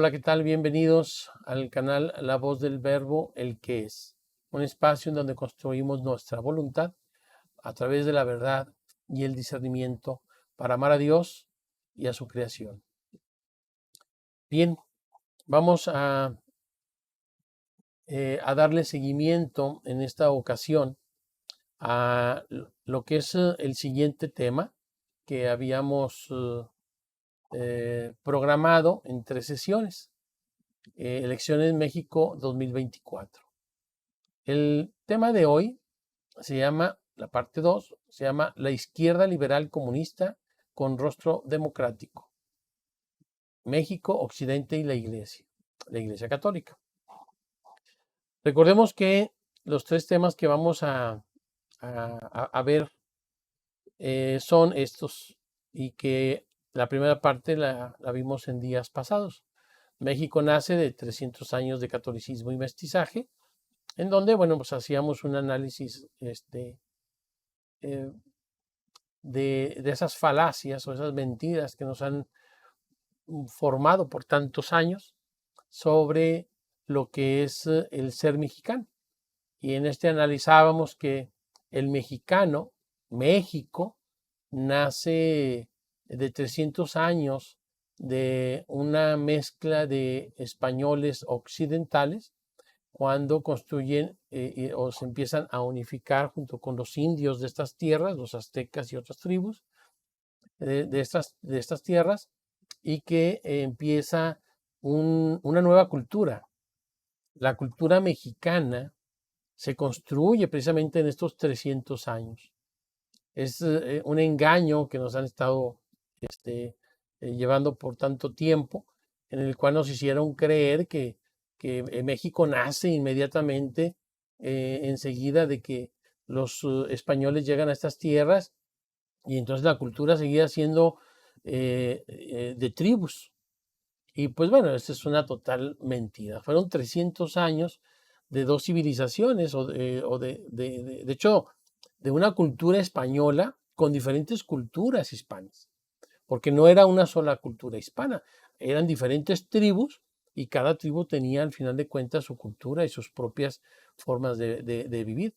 Hola, ¿qué tal? Bienvenidos al canal La Voz del Verbo, el que es, un espacio en donde construimos nuestra voluntad a través de la verdad y el discernimiento para amar a Dios y a su creación. Bien, vamos a darle seguimiento en esta ocasión a lo que es el siguiente tema que habíamos programado en 3 sesiones. Elecciones México 2024. El tema de hoy se llama, la parte 2, se llama La izquierda liberal comunista con rostro democrático. México, Occidente y la Iglesia Católica. Recordemos que los 3 temas que vamos a ver son estos y que la primera parte la vimos en días pasados. México nace de 300 años de catolicismo y mestizaje, en donde, bueno, pues hacíamos un análisis de esas falacias o esas mentiras que nos han formado por tantos años sobre lo que es el ser mexicano. Y en este analizábamos que el mexicano, México, nace de 300 años de una mezcla de españoles occidentales cuando construyen o se empiezan a unificar junto con los indios de estas tierras, los aztecas y otras tribus de estas tierras, y que empieza una nueva cultura. La cultura mexicana se construye precisamente en estos 300 años. Es un engaño que nos han estado llevando por tanto tiempo, en el cual nos hicieron creer que México nace inmediatamente enseguida de que los españoles llegan a estas tierras y entonces la cultura seguía siendo de tribus. Y pues bueno, esta es una total mentira. Fueron 300 años de 2 civilizaciones de hecho, de una cultura española con diferentes culturas hispanas, porque no era una sola cultura hispana, eran diferentes tribus y cada tribu tenía al final de cuentas su cultura y sus propias formas de vivir.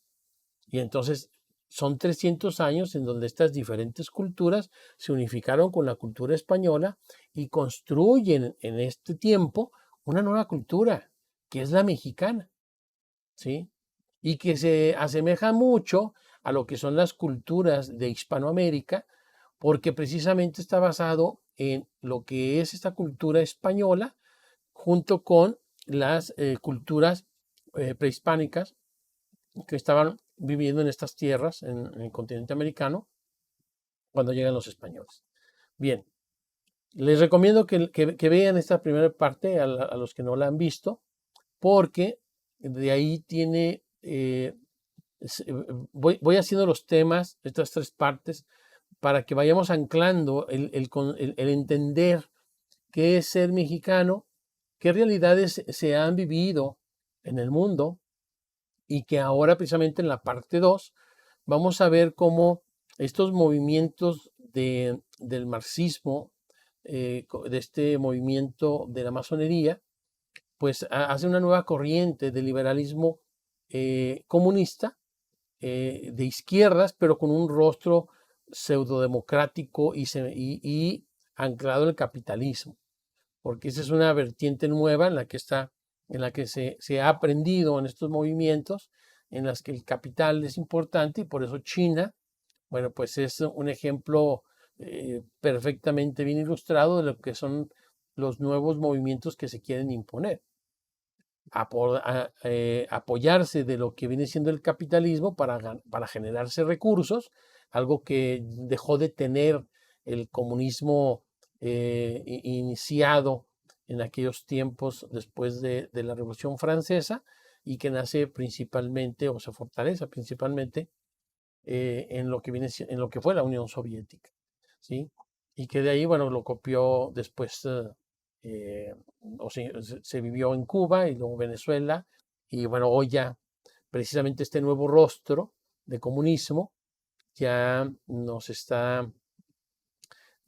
Y entonces son 300 años en donde estas diferentes culturas se unificaron con la cultura española y construyen en este tiempo una nueva cultura, que es la mexicana, ¿sí? Y que se asemeja mucho a lo que son las culturas de Hispanoamérica, porque precisamente está basado en lo que es esta cultura española junto con las culturas prehispánicas que estaban viviendo en estas tierras, en el continente americano, cuando llegan los españoles. Bien, les recomiendo que vean esta primera parte a los que no la han visto, porque de ahí tiene, voy haciendo los temas, estas 3 partes, para que vayamos anclando el entender qué es ser mexicano, qué realidades se han vivido en el mundo, y que ahora precisamente en la parte 2 vamos a ver cómo estos movimientos del marxismo, de este movimiento de la masonería, pues hace una nueva corriente de liberalismo comunista, de izquierdas, pero con un rostro pseudodemocrático y anclado en el capitalismo, porque esa es una vertiente nueva en la que se ha aprendido en estos movimientos, en las que el capital es importante y por eso China, bueno, pues es un ejemplo perfectamente bien ilustrado de lo que son los nuevos movimientos que se quieren imponer. Apoyarse de lo que viene siendo el capitalismo para generarse recursos, algo que dejó de tener el comunismo iniciado en aquellos tiempos después de la Revolución Francesa y que nace principalmente o se fortalece principalmente en lo que en lo que fue la Unión Soviética, ¿sí? Y que de ahí, bueno, lo copió después, o se vivió en Cuba y luego Venezuela, y bueno, hoy ya precisamente este nuevo rostro de comunismo ya nos está,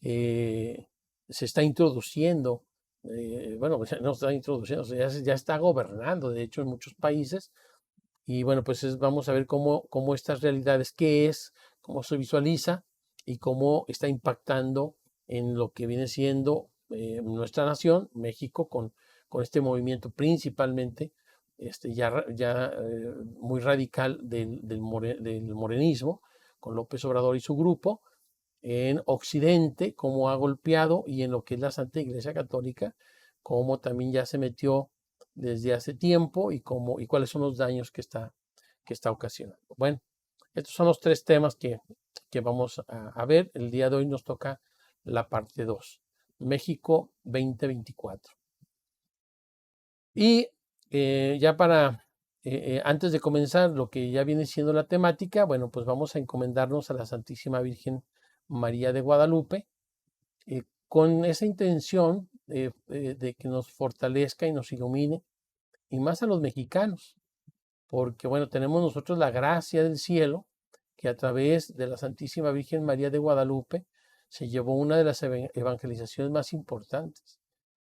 se está introduciendo bueno, pues ya no está introduciendo, o sea, ya está gobernando, de hecho, en muchos países. Y bueno, pues vamos a ver cómo estas realidades, qué es, cómo se visualiza y cómo está impactando en lo que viene siendo nuestra nación, México, con este movimiento principalmente muy radical del morenismo, con López Obrador y su grupo, en Occidente, cómo ha golpeado, y en lo que es la Santa Iglesia Católica, cómo también ya se metió desde hace tiempo y cuáles son los daños que está ocasionando. Bueno, estos son los tres temas que vamos a ver. El día de hoy nos toca la parte 2, México 2024. Y ya antes de comenzar lo que ya viene siendo la temática, bueno, pues vamos a encomendarnos a la Santísima Virgen María de Guadalupe, con esa intención de que nos fortalezca y nos ilumine, y más a los mexicanos, porque bueno, tenemos nosotros la gracia del cielo, que a través de la Santísima Virgen María de Guadalupe se llevó una de las evangelizaciones más importantes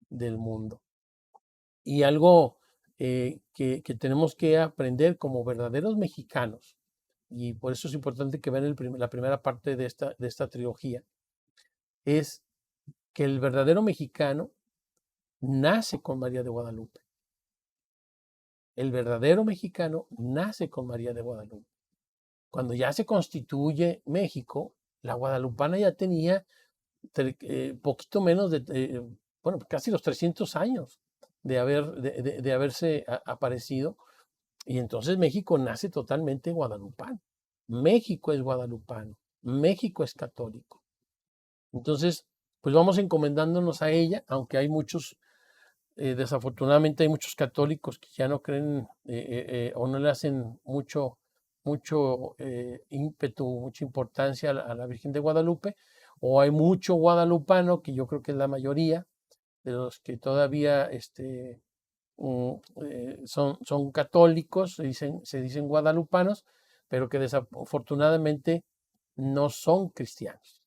del mundo. Y algo que tenemos que aprender como verdaderos mexicanos, y por eso es importante que vean la primera parte de esta trilogía, es que el verdadero mexicano nace con María de Guadalupe. El verdadero mexicano nace con María de Guadalupe. Cuando ya se constituye México, la guadalupana ya tenía poquito menos bueno, casi los 300 años de haberse aparecido. Y entonces México nace totalmente guadalupano. México es guadalupano. México es católico. Entonces, pues vamos encomendándonos a ella, aunque hay muchos, desafortunadamente hay muchos católicos que ya no creen o no le hacen mucho ímpetu, mucha importancia a la Virgen de Guadalupe, o hay mucho guadalupano, que yo creo que es la mayoría de los que todavía son católicos, se dicen guadalupanos, pero que desafortunadamente no son cristianos,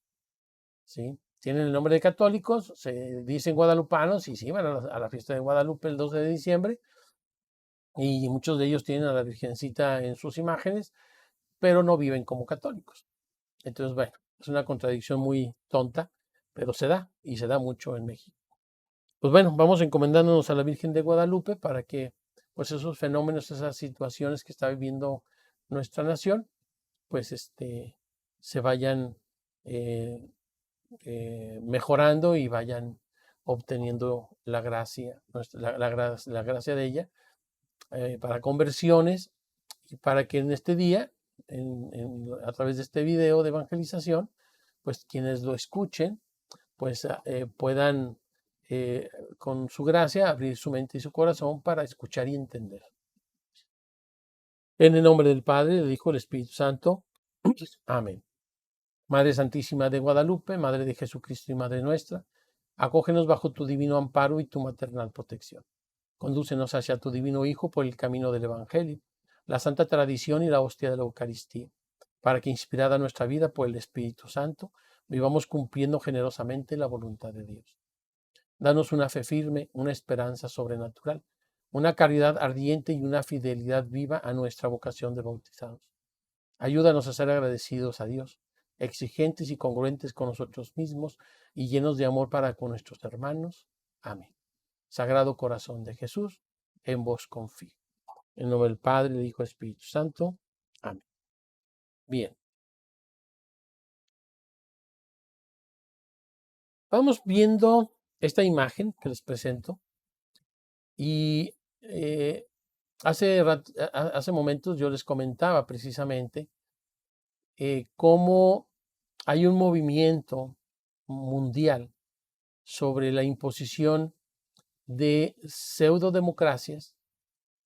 ¿sí? Tienen el nombre de católicos, se dicen guadalupanos y sí van a la fiesta de Guadalupe el 12 de diciembre, y muchos de ellos tienen a la Virgencita en sus imágenes, pero no viven como católicos. Entonces, bueno, es una contradicción muy tonta, pero se da, y se da mucho en México. Pues bueno, vamos encomendándonos a la Virgen de Guadalupe para que pues esos fenómenos, esas situaciones que está viviendo nuestra nación, pues se vayan mejorando y vayan obteniendo la gracia, la gracia de ella, para conversiones, y para que en este día, a través de este video de evangelización, pues quienes lo escuchen, pues puedan, con su gracia, abrir su mente y su corazón para escuchar y entender. En el nombre del Padre, del Hijo y del Espíritu Santo. Amén. Madre Santísima de Guadalupe, Madre de Jesucristo y Madre nuestra, acógenos bajo tu divino amparo y tu maternal protección. Condúcenos hacia tu divino Hijo por el camino del Evangelio, la santa tradición y la hostia de la Eucaristía, para que, inspirada nuestra vida por el Espíritu Santo, vivamos cumpliendo generosamente la voluntad de Dios. Danos una fe firme, una esperanza sobrenatural, una caridad ardiente y una fidelidad viva a nuestra vocación de bautizados. Ayúdanos a ser agradecidos a Dios, exigentes y congruentes con nosotros mismos y llenos de amor para con nuestros hermanos. Amén. Sagrado Corazón de Jesús, en vos confío. En nombre del Padre, del Hijo y del Espíritu Santo. Amén. Bien. Vamos viendo esta imagen que les presento, y hace momentos yo les comentaba precisamente cómo hay un movimiento mundial sobre la imposición de pseudodemocracias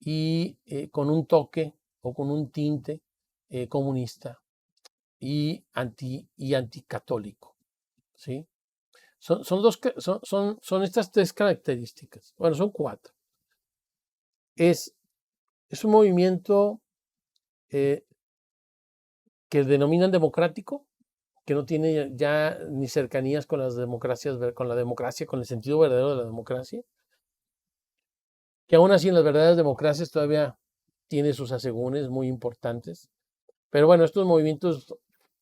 y con un toque o con un tinte comunista y anticatólico, ¿sí? Son estas tres características. Bueno, son cuatro. Es un movimiento que denominan democrático, que no tiene ya ni cercanías con las democracias, con la democracia, con el sentido verdadero de la democracia, que aún así en las verdaderas democracias todavía tiene sus asegúnes muy importantes. Pero bueno, estos movimientos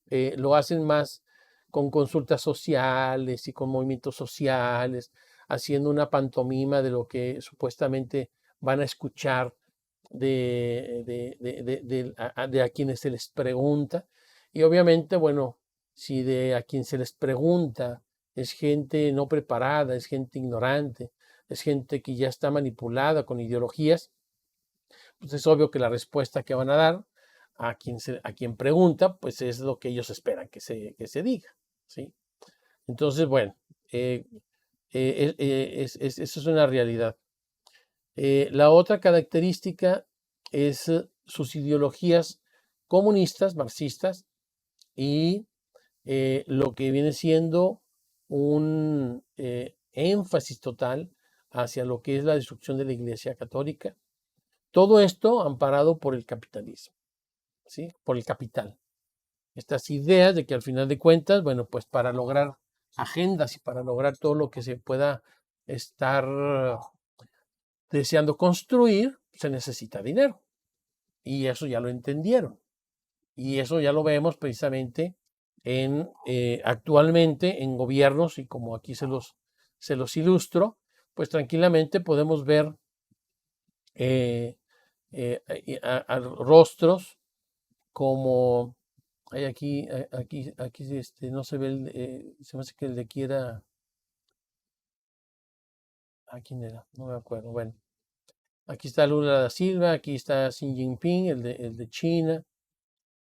lo hacen más con consultas sociales y con movimientos sociales, haciendo una pantomima de lo que supuestamente van a escuchar de a quienes se les pregunta. Y obviamente, bueno, si de a quien se les pregunta es gente no preparada, es gente ignorante, es gente que ya está manipulada con ideologías, pues es obvio que la respuesta que van a dar a quien pregunta, pues es lo que ellos esperan que se diga, ¿sí? Entonces, bueno, eso es una realidad. La otra característica es sus ideologías comunistas, marxistas, y lo que viene siendo un énfasis total hacia lo que es la destrucción de la Iglesia Católica. Todo esto amparado por el capitalismo, ¿sí? Por el capital. Estas ideas de que al final de cuentas, bueno, pues para lograr agendas y para lograr todo lo que se pueda estar deseando construir, se necesita dinero. Y eso ya lo entendieron. Y eso ya lo vemos precisamente actualmente en gobiernos, y como aquí se los ilustro, pues tranquilamente podemos ver eh, rostros como hay aquí no se ve, se me hace que el de aquí era, ¿a quién era? No me acuerdo. Bueno, aquí está Lula da Silva, aquí está Xi Jinping, el de China,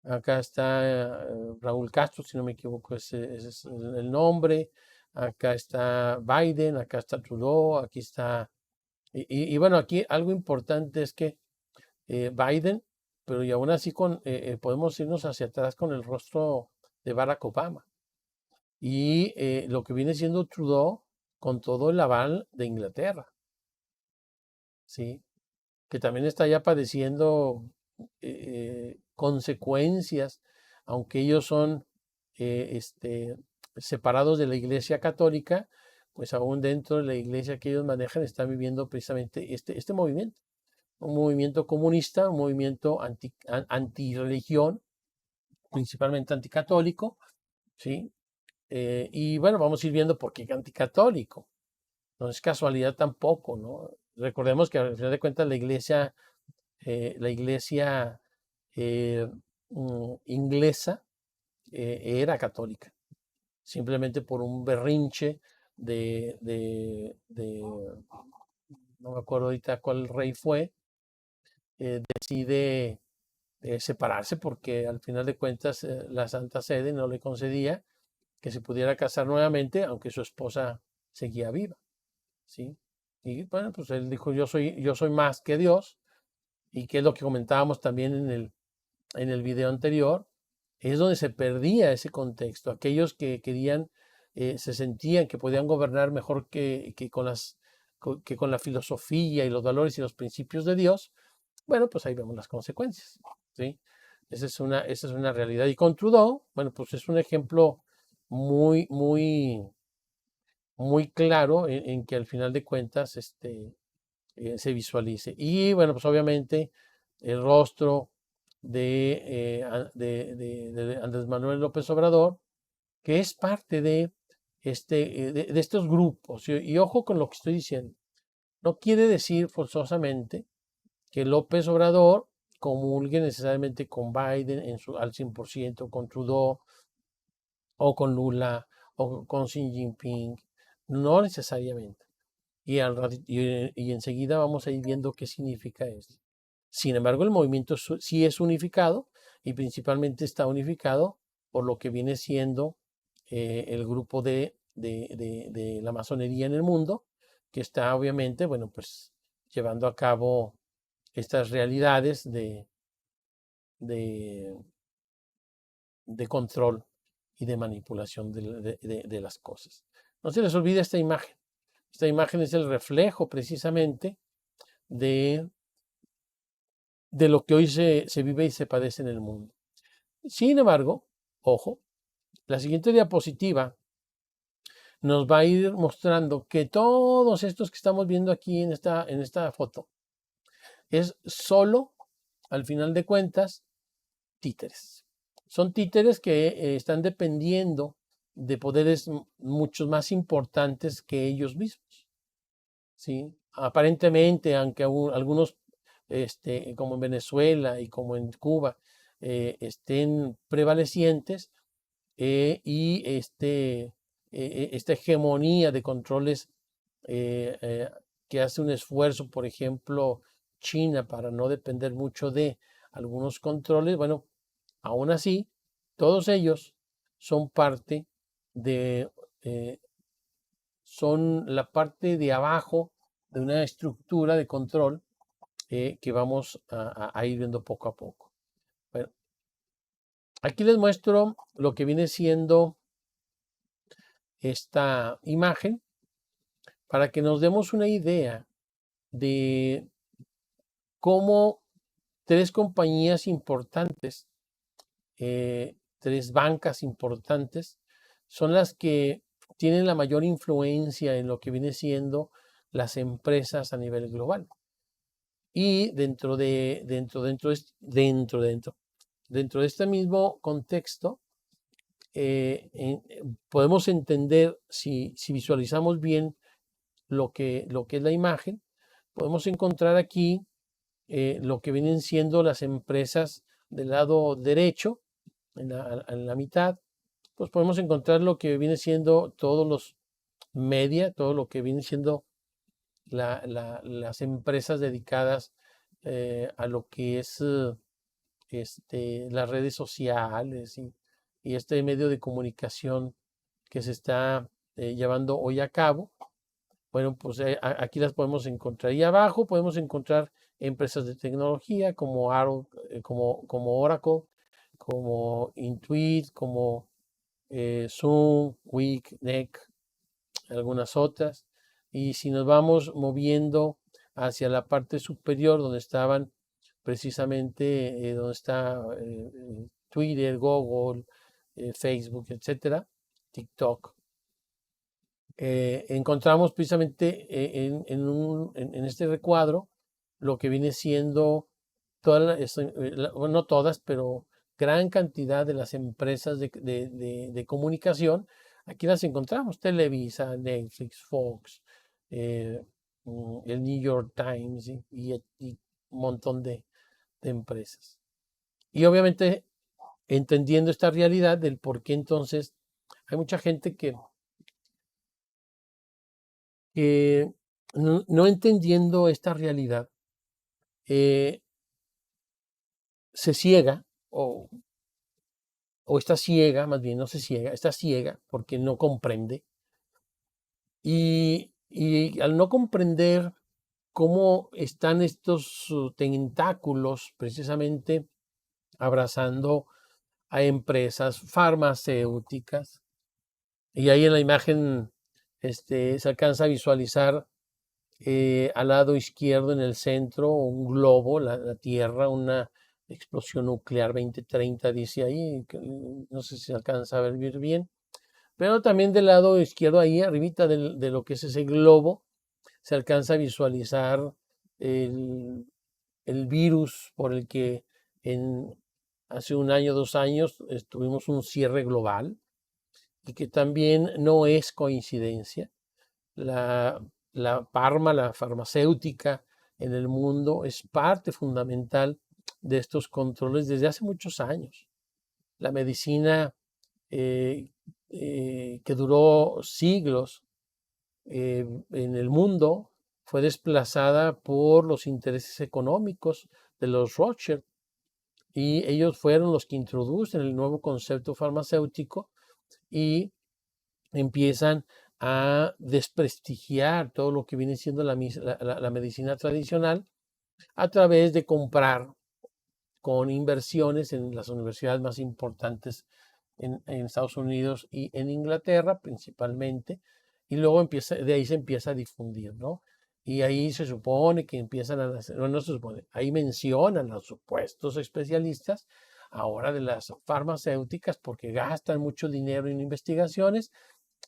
acá está Raúl Castro, si no me equivoco, ese es el nombre, acá está Biden, acá está Trudeau, aquí está, bueno, aquí algo importante es que Biden, pero y aún así podemos irnos hacia atrás con el rostro de Barack Obama. Y lo que viene siendo Trudeau con todo el aval de Inglaterra, ¿sí? Que también está ya padeciendo consecuencias, aunque ellos son separados de la Iglesia Católica, pues aún dentro de la iglesia que ellos manejan están viviendo precisamente este movimiento, un movimiento comunista, un movimiento antirreligión, principalmente anticatólico, ¿sí? Y bueno, vamos a ir viendo por qué anticatólico. No es casualidad tampoco, ¿no? Recordemos que al final de cuentas la iglesia inglesa era católica, simplemente por un berrinche no me acuerdo ahorita cuál rey fue, decide separarse porque al final de cuentas la Santa Sede no le concedía que se pudiera casar nuevamente, aunque su esposa seguía viva, ¿sí? Y bueno, pues él dijo, yo soy más que Dios, y que es lo que comentábamos también en el video anterior, es donde se perdía ese contexto. Aquellos que querían, se sentían que podían gobernar mejor que con la filosofía y los valores y los principios de Dios, bueno, pues ahí vemos las consecuencias, ¿sí? Esa es una realidad. Y con Trudeau, bueno, pues es un ejemplo muy, muy, muy claro en que al final de cuentas se visualice. Y bueno, pues obviamente el rostro de Andrés Manuel López Obrador, que es parte de estos grupos. Y ojo con lo que estoy diciendo. No quiere decir forzosamente que López Obrador comulgue necesariamente con Biden al 100%, con Trudeau o con Lula o con Xi Jinping. No necesariamente. Y enseguida vamos a ir viendo qué significa esto. Sin embargo, el movimiento sí es unificado, y principalmente está unificado por lo que viene siendo el grupo de la masonería en el mundo, que está obviamente, bueno, pues llevando a cabo estas realidades de, de control y de manipulación de las cosas. No se les olvide esta imagen. Esta imagen es el reflejo precisamente de, lo que hoy se vive y se padece en el mundo. Sin embargo, ojo, La siguiente diapositiva nos va a ir mostrando que todos estos que estamos viendo aquí en esta foto es solo, al final de cuentas, títeres. Son títeres que están dependiendo de poderes mucho más importantes que ellos mismos. ¿Sí? Aparentemente, aunque algunos, como en Venezuela y como en Cuba, estén prevalecientes, y esta hegemonía de controles que hace un esfuerzo, por ejemplo, China para no depender mucho de algunos controles, bueno, aún así, todos ellos son parte de, eh, son la parte de abajo de una estructura de control que vamos a ir viendo poco a poco. Bueno, aquí les muestro lo que viene siendo esta imagen para que nos demos una idea de cómo tres compañías importantes, tres bancas importantes, son las que tienen la mayor influencia en lo que viene siendo las empresas a nivel global. Y dentro de este mismo contexto, podemos entender, si visualizamos bien lo que es la imagen, podemos encontrar aquí lo que vienen siendo las empresas del lado derecho, en la mitad, pues podemos encontrar lo que viene siendo todos los media, todo lo que viene siendo las empresas dedicadas a lo que es las redes sociales y este medio de comunicación que se está llevando hoy a cabo. Bueno, pues aquí las podemos encontrar. Y abajo podemos encontrar empresas de tecnología como como Oracle, como Intuit, como Zoom, Wix, NEC, algunas otras. Y si nos vamos moviendo hacia la parte superior, donde estaban precisamente, donde está Twitter, Google, Facebook, etcétera, TikTok, encontramos precisamente en este recuadro lo que viene siendo bueno, no todas, pero gran cantidad de las empresas de comunicación. Aquí las encontramos: Televisa, Netflix, Fox, el New York Times y un montón de empresas. Y obviamente entendiendo esta realidad del por qué entonces hay mucha gente que no entendiendo esta realidad, se ciega o está ciega, más bien no se ciega, está ciega porque no comprende. Y al no comprender cómo están estos tentáculos precisamente abrazando a empresas farmacéuticas, y ahí en la imagen se alcanza a visualizar al lado izquierdo en el centro un globo, la Tierra, una explosión nuclear 2030, dice ahí, no sé si se alcanza a ver bien, pero también del lado izquierdo, ahí arribita de lo que es ese globo, se alcanza a visualizar el, el virus por el que hace un año, 2 años, tuvimos un cierre global, y que también no es coincidencia. La la farmacéutica en el mundo, es parte fundamental de estos controles desde hace muchos años. La medicina que duró siglos en el mundo fue desplazada por los intereses económicos de los Rothschild, y ellos fueron los que introducen el nuevo concepto farmacéutico y empiezan a desprestigiar todo lo que viene siendo la medicina tradicional a través de comprar con inversiones en las universidades más importantes en Estados Unidos y en Inglaterra principalmente, y luego de ahí se empieza a difundir, ¿no? Y ahí se supone que empiezan no se supone, ahí mencionan a los supuestos especialistas ahora de las farmacéuticas, porque gastan mucho dinero en investigaciones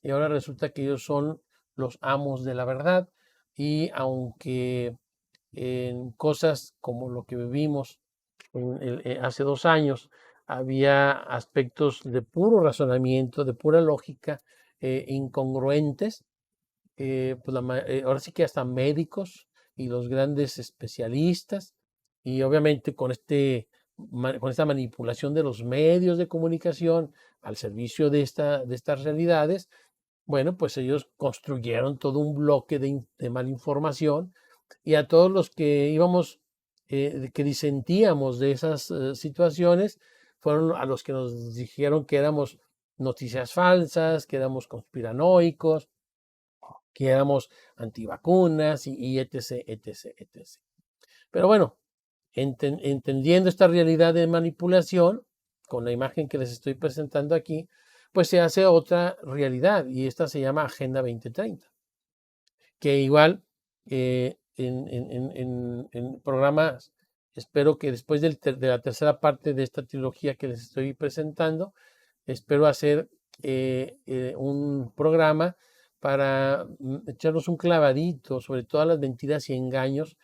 y ahora resulta que ellos son los amos de la verdad. Y aunque en cosas como lo que vivimos hace 2 años, había aspectos de puro razonamiento, de pura lógica, incongruentes, pues ahora sí que hasta médicos y los grandes especialistas, y obviamente con esta manipulación de los medios de comunicación al servicio de estas realidades, bueno, pues ellos construyeron todo un bloque de malinformación, y a todos los que íbamos, que disentíamos de esas situaciones, fueron a los que nos dijeron que éramos noticias falsas, que éramos conspiranoicos, que éramos antivacunas y etc, etc, etc. Pero bueno, entendiendo esta realidad de manipulación, con la imagen que les estoy presentando aquí, pues se hace otra realidad, y esta se llama Agenda 2030, que igual en programas, espero que después de la tercera parte de esta trilogía que les estoy presentando, espero hacer un programa para echarnos un clavadito sobre todas las mentiras y engaños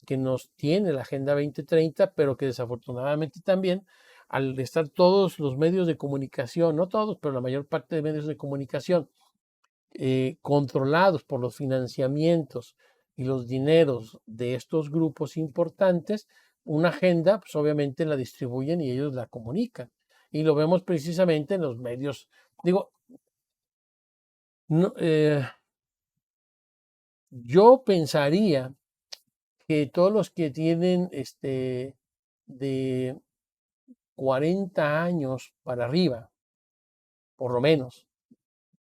que nos tiene la Agenda 2030, pero que desafortunadamente también, al estar todos los medios de comunicación, no todos, pero la mayor parte de medios de comunicación, controlados por los financiamientos y los dineros de estos grupos importantes, una agenda, pues obviamente la distribuyen y ellos la comunican. Y lo vemos precisamente en los medios. Digo, no, yo pensaría que todos los que tienen de 40 años para arriba, por lo menos,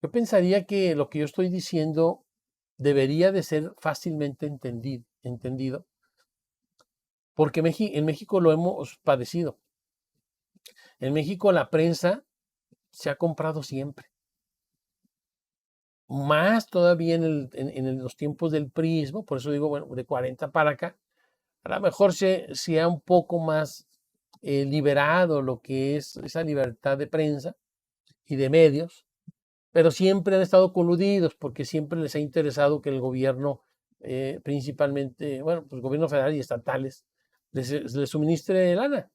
yo pensaría que lo que yo estoy diciendo debería de ser fácilmente entendido, porque en México lo hemos padecido. En México la prensa se ha comprado siempre, más todavía en los tiempos del prismo, por eso digo, bueno, de 40 para acá, a lo mejor se ha un poco más liberado lo que es esa libertad de prensa y de medios, pero siempre han estado coludidos porque siempre les ha interesado que el gobierno, principalmente, bueno, pues gobierno federal y estatales, les suministre lana.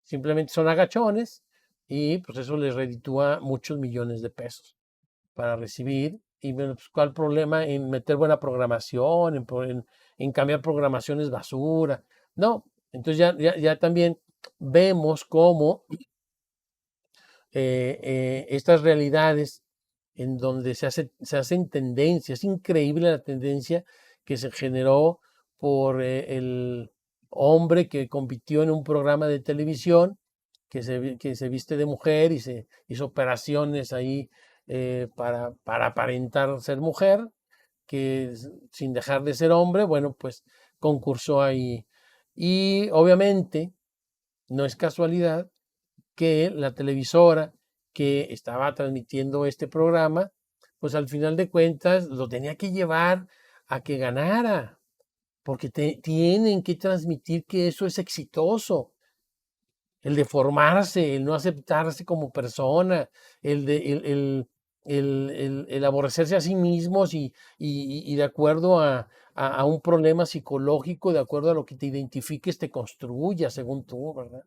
Simplemente son agachones y pues eso les reditúa muchos millones de pesos para recibir. Y bueno, pues, ¿cuál problema en meter buena programación, en cambiar programaciones basura? No, entonces ya también vemos cómo estas realidades en donde se hacen tendencias, es increíble la tendencia que se generó por el hombre que compitió en un programa de televisión, que se viste de mujer y se hizo operaciones ahí para aparentar ser mujer, que sin dejar de ser hombre, bueno, pues concursó ahí. Y obviamente no es casualidad que la televisora que estaba transmitiendo este programa, pues al final de cuentas lo tenía que llevar a que ganara, porque tienen que transmitir que eso es exitoso. El deformarse, el no aceptarse como persona, el aborrecerse a sí mismos y de acuerdo a un problema psicológico, de acuerdo a lo que te identifiques, te construya según tú, ¿verdad?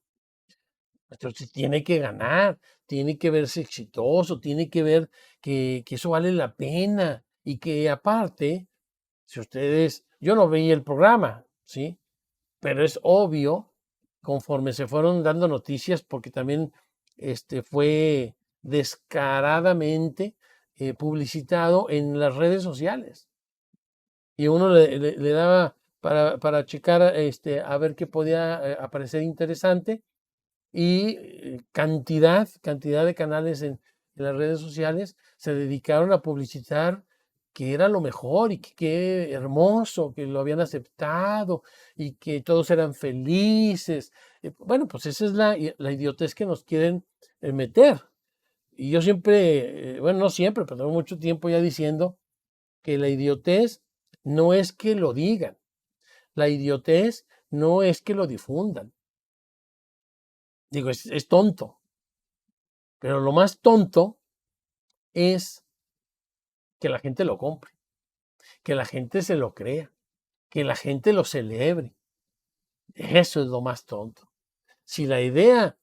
Entonces tiene que ganar, tiene que verse exitoso, tiene que ver que eso vale la pena y que aparte, si ustedes, yo no veía el programa, ¿sí? Pero es obvio, conforme se fueron dando noticias, porque también fue descaradamente publicitado en las redes sociales. Y uno le daba para checar a ver qué podía aparecer interesante, y cantidad de canales en las redes sociales se dedicaron a publicitar que era lo mejor y que qué hermoso, que lo habían aceptado y que todos eran felices. Bueno, pues esa es la idiotez que nos quieren meter. Y yo siempre, bueno, no siempre, pero tengo mucho tiempo ya diciendo que la idiotez no es que lo digan, la idiotez no es que lo difundan. Digo, es tonto, pero lo más tonto es que la gente lo compre, que la gente se lo crea, que la gente lo celebre. Eso es lo más tonto. Si la idea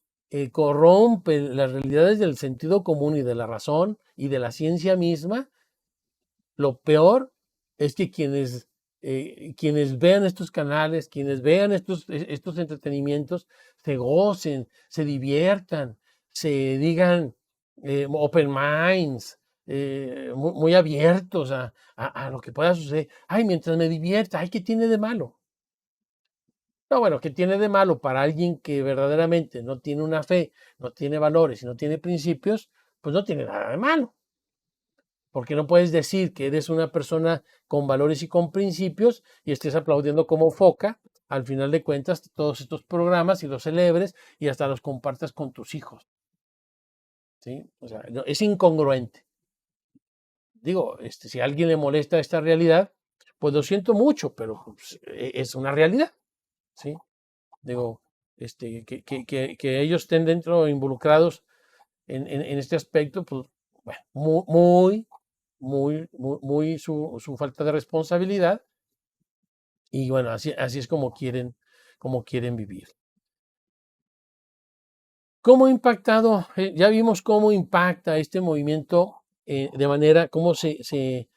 corrompe las realidades del sentido común y de la razón y de la ciencia misma, lo peor es que quienes vean estos canales, quienes vean estos entretenimientos, se gocen, se diviertan, se digan open minds, muy abiertos a lo que pueda suceder. Ay, mientras me divierta, ay, ¿qué tiene de malo? No, bueno, ¿qué tiene de malo para alguien que verdaderamente no tiene una fe, no tiene valores y no tiene principios? Pues no tiene nada de malo. Porque no puedes decir que eres una persona con valores y con principios y estés aplaudiendo como foca, al final de cuentas, todos estos programas y los celebres y hasta los compartas con tus hijos. ¿Sí? O sea, es incongruente. Digo, si a alguien le molesta esta realidad, pues lo siento mucho, pero pues, es una realidad. ¿Sí? Digo, que ellos estén dentro involucrados en este aspecto, pues bueno, muy su falta de responsabilidad y bueno, así es como quieren vivir. ¿Cómo ha impactado? Ya vimos cómo impacta este movimiento de manera, cómo se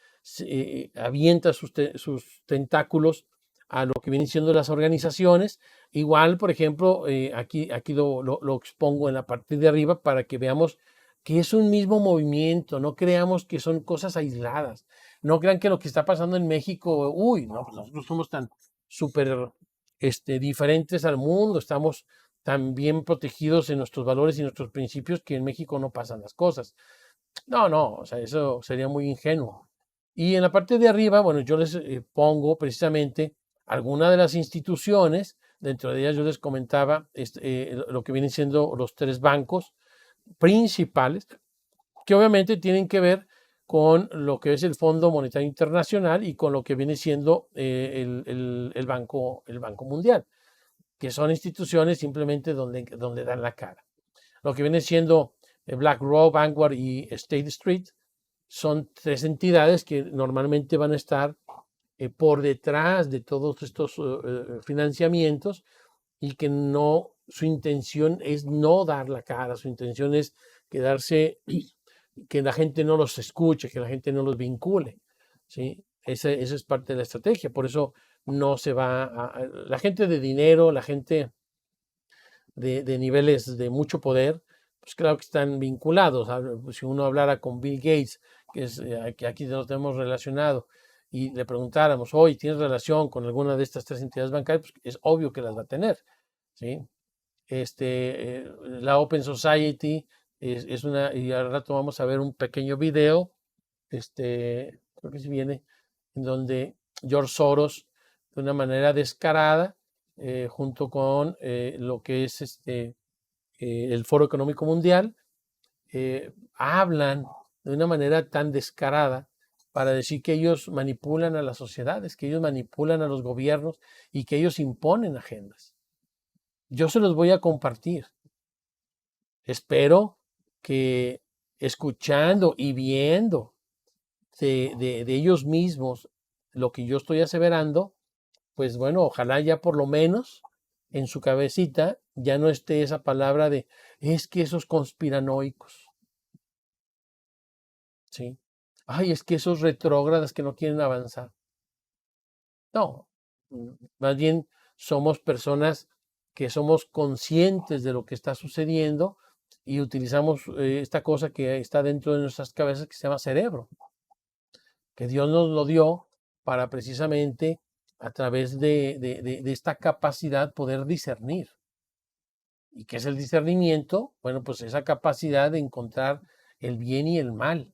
avienta sus tentáculos a lo que vienen siendo las organizaciones. Igual, por ejemplo, aquí lo expongo en la parte de arriba para que veamos que es un mismo movimiento, no creamos que son cosas aisladas, no crean que lo que está pasando en México, uy, no, pues nosotros somos tan súper diferentes al mundo, estamos tan bien protegidos en nuestros valores y nuestros principios que en México no pasan las cosas. No, o sea, eso sería muy ingenuo. Y en la parte de arriba, bueno, yo les pongo precisamente algunas de las instituciones, dentro de ellas yo les comentaba lo que vienen siendo los tres bancos principales, que obviamente tienen que ver con lo que es el Fondo Monetario Internacional y con lo que viene siendo el Banco Mundial, que son instituciones simplemente donde dan la cara. Lo que viene siendo BlackRock, Vanguard y State Street son tres entidades que normalmente van a estar por detrás de todos estos financiamientos y que no, su intención es no dar la cara, su intención es quedarse, que la gente no los escuche, que la gente no los vincule. ¿Sí? Esa es parte de la estrategia. Por eso no se va la gente de dinero, la gente de niveles de mucho poder, pues claro que están vinculados. Pues si uno hablara con Bill Gates, que aquí nos tenemos relacionado, y le preguntáramos, hoy ¿tienes relación con alguna de estas tres entidades bancarias? Pues es obvio que las va a tener. ¿Sí? La Open Society es una, y al rato vamos a ver un pequeño video, creo que sí viene, en donde George Soros, de una manera descarada, junto con lo que es el Foro Económico Mundial, hablan de una manera tan descarada para decir que ellos manipulan a las sociedades, que ellos manipulan a los gobiernos y que ellos imponen agendas. Yo se los voy a compartir. Espero que escuchando y viendo de ellos mismos lo que yo estoy aseverando, pues bueno, ojalá ya por lo menos en su cabecita ya no esté esa palabra de es que esos conspiranoicos, ¿sí? Ay, es que esos retrógradas que no quieren avanzar. No, más bien somos personas que somos conscientes de lo que está sucediendo y utilizamos esta cosa que está dentro de nuestras cabezas que se llama cerebro, que Dios nos lo dio para precisamente a través de esta capacidad poder discernir. ¿Y qué es el discernimiento? Bueno, pues esa capacidad de encontrar el bien y el mal,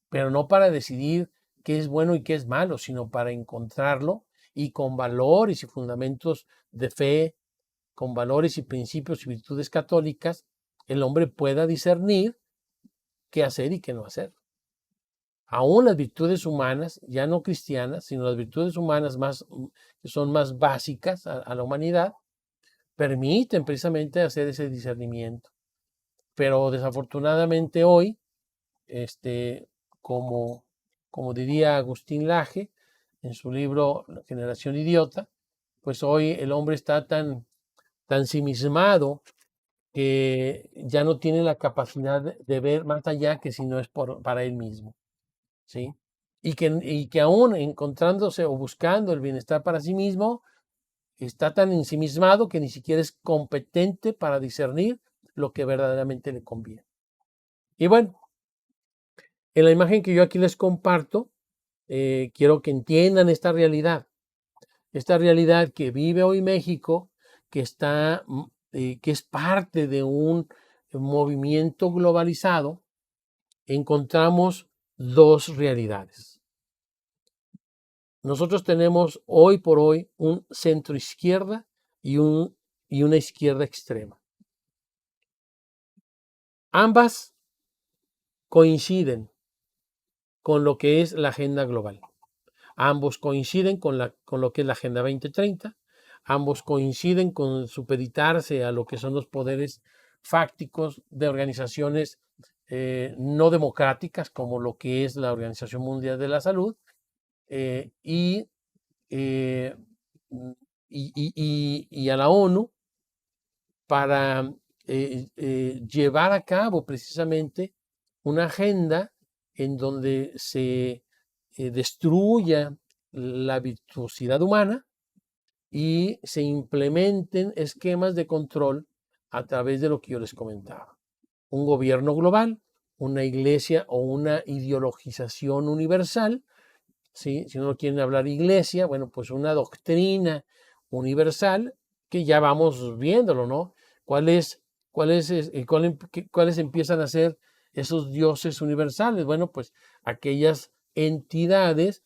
pero no para decidir qué es bueno y qué es malo, sino para encontrarlo y con valores y fundamentos de fe, con valores y principios y virtudes católicas, el hombre pueda discernir qué hacer y qué no hacer. Aún las virtudes humanas, ya no cristianas, sino las virtudes humanas que son más básicas a la humanidad, permiten precisamente hacer ese discernimiento. Pero desafortunadamente hoy, este, como, como diría Agustín Laje en su libro La generación idiota, pues hoy el hombre está tan ensimismado que ya no tiene la capacidad de ver más allá que si no es para él mismo, ¿sí? Y que aún encontrándose o buscando el bienestar para sí mismo, está tan ensimismado que ni siquiera es competente para discernir lo que verdaderamente le conviene. Y bueno, en la imagen que yo aquí les comparto, quiero que entiendan esta realidad que vive hoy México, que está, que es parte de un movimiento globalizado. Encontramos dos realidades. Nosotros tenemos hoy por hoy un centro izquierda y una izquierda extrema. Ambas coinciden con lo que es la agenda global. Ambos coinciden con lo que es la Agenda 2030. Ambos coinciden con supeditarse a lo que son los poderes fácticos de organizaciones no democráticas, como lo que es la Organización Mundial de la Salud, eh, y, eh, y a la ONU para llevar a cabo precisamente una agenda en donde se destruya la virtuosidad humana y se implementen esquemas de control a través de lo que yo les comentaba. Un gobierno global, una iglesia o una ideologización universal. ¿Sí? Si no quieren hablar iglesia, bueno, pues una doctrina universal que ya vamos viéndolo, ¿no? ¿Cuáles empiezan a ser esos dioses universales? Bueno, pues aquellas entidades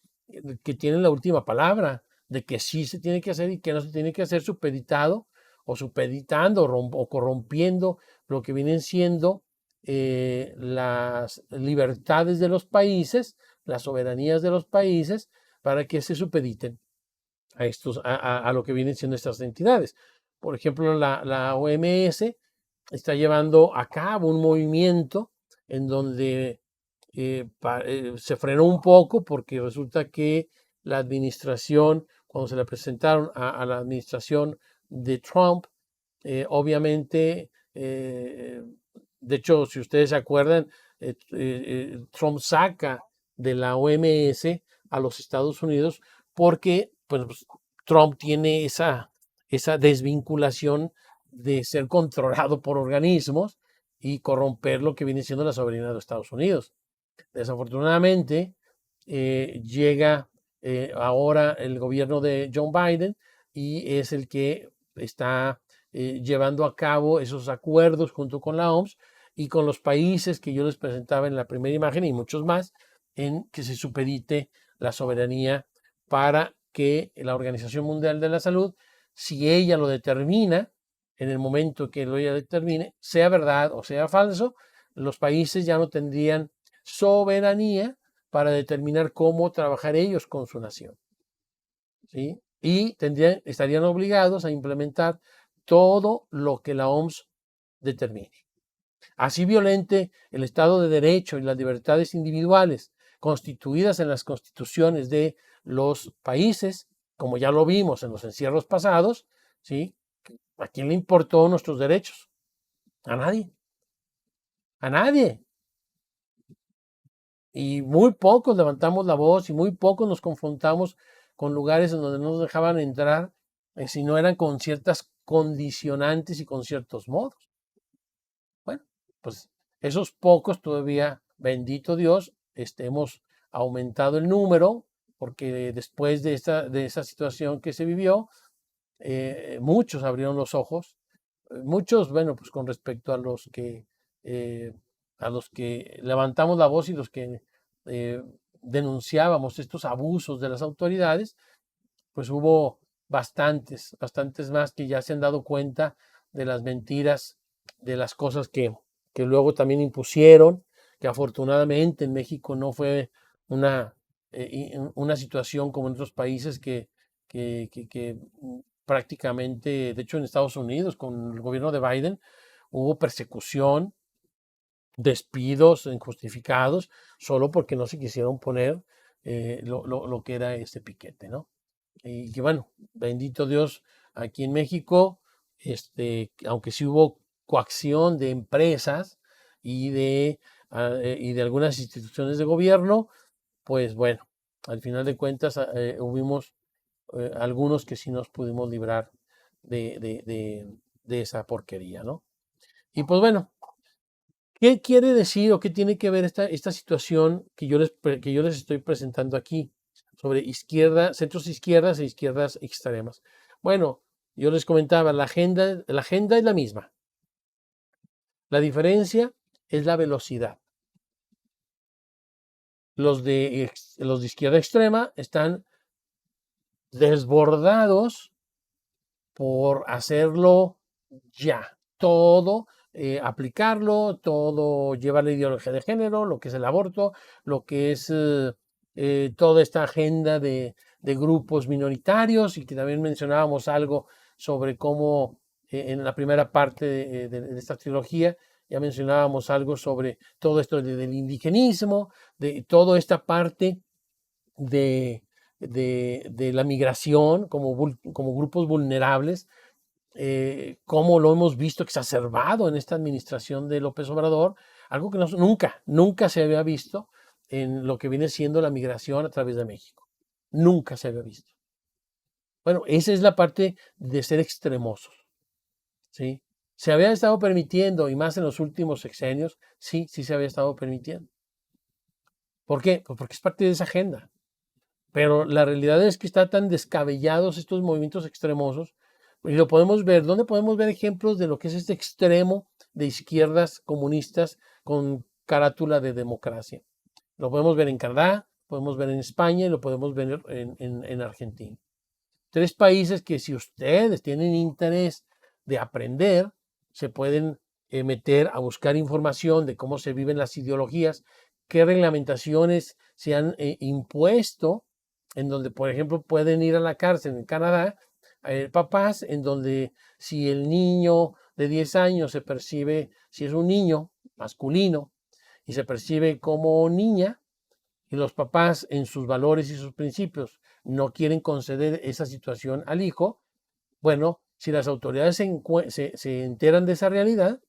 que tienen la última palabra, de que sí se tiene que hacer y que no se tiene que hacer supeditado o supeditando o corrompiendo lo que vienen siendo las libertades de los países, las soberanías de los países, para que se supediten a lo que vienen siendo estas entidades. Por ejemplo, la OMS está llevando a cabo un movimiento en donde se frenó un poco porque resulta que la administración, cuando se le presentaron a la administración de Trump, obviamente, de hecho, si ustedes se acuerdan, Trump saca de la OMS a los Estados Unidos porque pues, Trump tiene esa desvinculación de ser controlado por organismos y corromper lo que viene siendo la soberanía de los Estados Unidos. Desafortunadamente, llega ahora el gobierno de Joe Biden y es el que está llevando a cabo esos acuerdos junto con la OMS y con los países que yo les presentaba en la primera imagen y muchos más, en que se supedite la soberanía para que la Organización Mundial de la Salud, si ella lo determina, en el momento que lo ella determine, sea verdad o sea falso, los países ya no tendrían soberanía para determinar cómo trabajar ellos con su nación. ¿Sí? Y estarían obligados a implementar todo lo que la OMS determine. Así violente el Estado de Derecho y las libertades individuales constituidas en las constituciones de los países, como ya lo vimos en los encierros pasados, ¿sí? ¿A quién le importó nuestros derechos? A nadie. A nadie. Y muy pocos levantamos la voz y muy pocos nos confrontamos con lugares en donde no nos dejaban entrar si no eran con ciertas condicionantes y con ciertos modos. Bueno, pues esos pocos todavía, bendito Dios, hemos aumentado el número porque después de esa situación que se vivió, muchos abrieron los ojos, muchos, bueno, pues con respecto eh, a los que levantamos la voz y los que eh, denunciábamos estos abusos de las autoridades, pues hubo bastantes más que ya se han dado cuenta de las mentiras, de las cosas que luego también impusieron, que afortunadamente en México no fue una situación como en otros países que prácticamente, de hecho en Estados Unidos, con el gobierno de Biden, hubo persecución, despidos injustificados, solo porque no se quisieron poner lo que era este piquete, ¿no? Y que bueno, bendito Dios, aquí en México, aunque sí hubo coacción de empresas y de algunas instituciones de gobierno, pues bueno, al final de cuentas hubimos algunos que sí nos pudimos librar de esa porquería, ¿no? Y pues bueno, ¿qué quiere decir o qué tiene que ver esta situación que yo les estoy presentando aquí sobre centros izquierdas e izquierdas extremas? Bueno, yo les comentaba, la agenda es la misma. La diferencia es la velocidad. Los de izquierda extrema están desbordados por hacerlo ya, todo, aplicarlo, todo, llevar la ideología de género, lo que es el aborto, lo que es toda esta agenda de grupos minoritarios, y que también mencionábamos algo sobre cómo en la primera parte de esta trilogía ya mencionábamos algo sobre todo esto del indigenismo, de toda esta parte de, de la migración como grupos vulnerables, cómo lo hemos visto exacerbado en esta administración de López Obrador, algo que nunca se había visto en lo que viene siendo la migración a través de México. Nunca se había visto. Bueno, esa es la parte de ser extremosos, ¿sí? Se había estado permitiendo, y más en los últimos sexenios, sí se había estado permitiendo. ¿Por qué? Pues porque es parte de esa agenda. Pero la realidad es que están tan descabellados estos movimientos extremosos, y lo podemos ver. ¿Dónde podemos ver ejemplos de lo que es este extremo de izquierdas comunistas con carátula de democracia? Lo podemos ver en Canadá, podemos ver en España y lo podemos ver en Argentina. Tres países que, si ustedes tienen interés de aprender, se pueden meter a buscar información de cómo se viven las ideologías, qué reglamentaciones se han impuesto, en donde, por ejemplo, pueden ir a la cárcel en Canadá, papás, en donde si el niño de 10 años se percibe, si es un niño masculino y se percibe como niña, y los papás en sus valores y sus principios no quieren conceder esa situación al hijo, bueno, si las autoridades se enteran de esa realidad,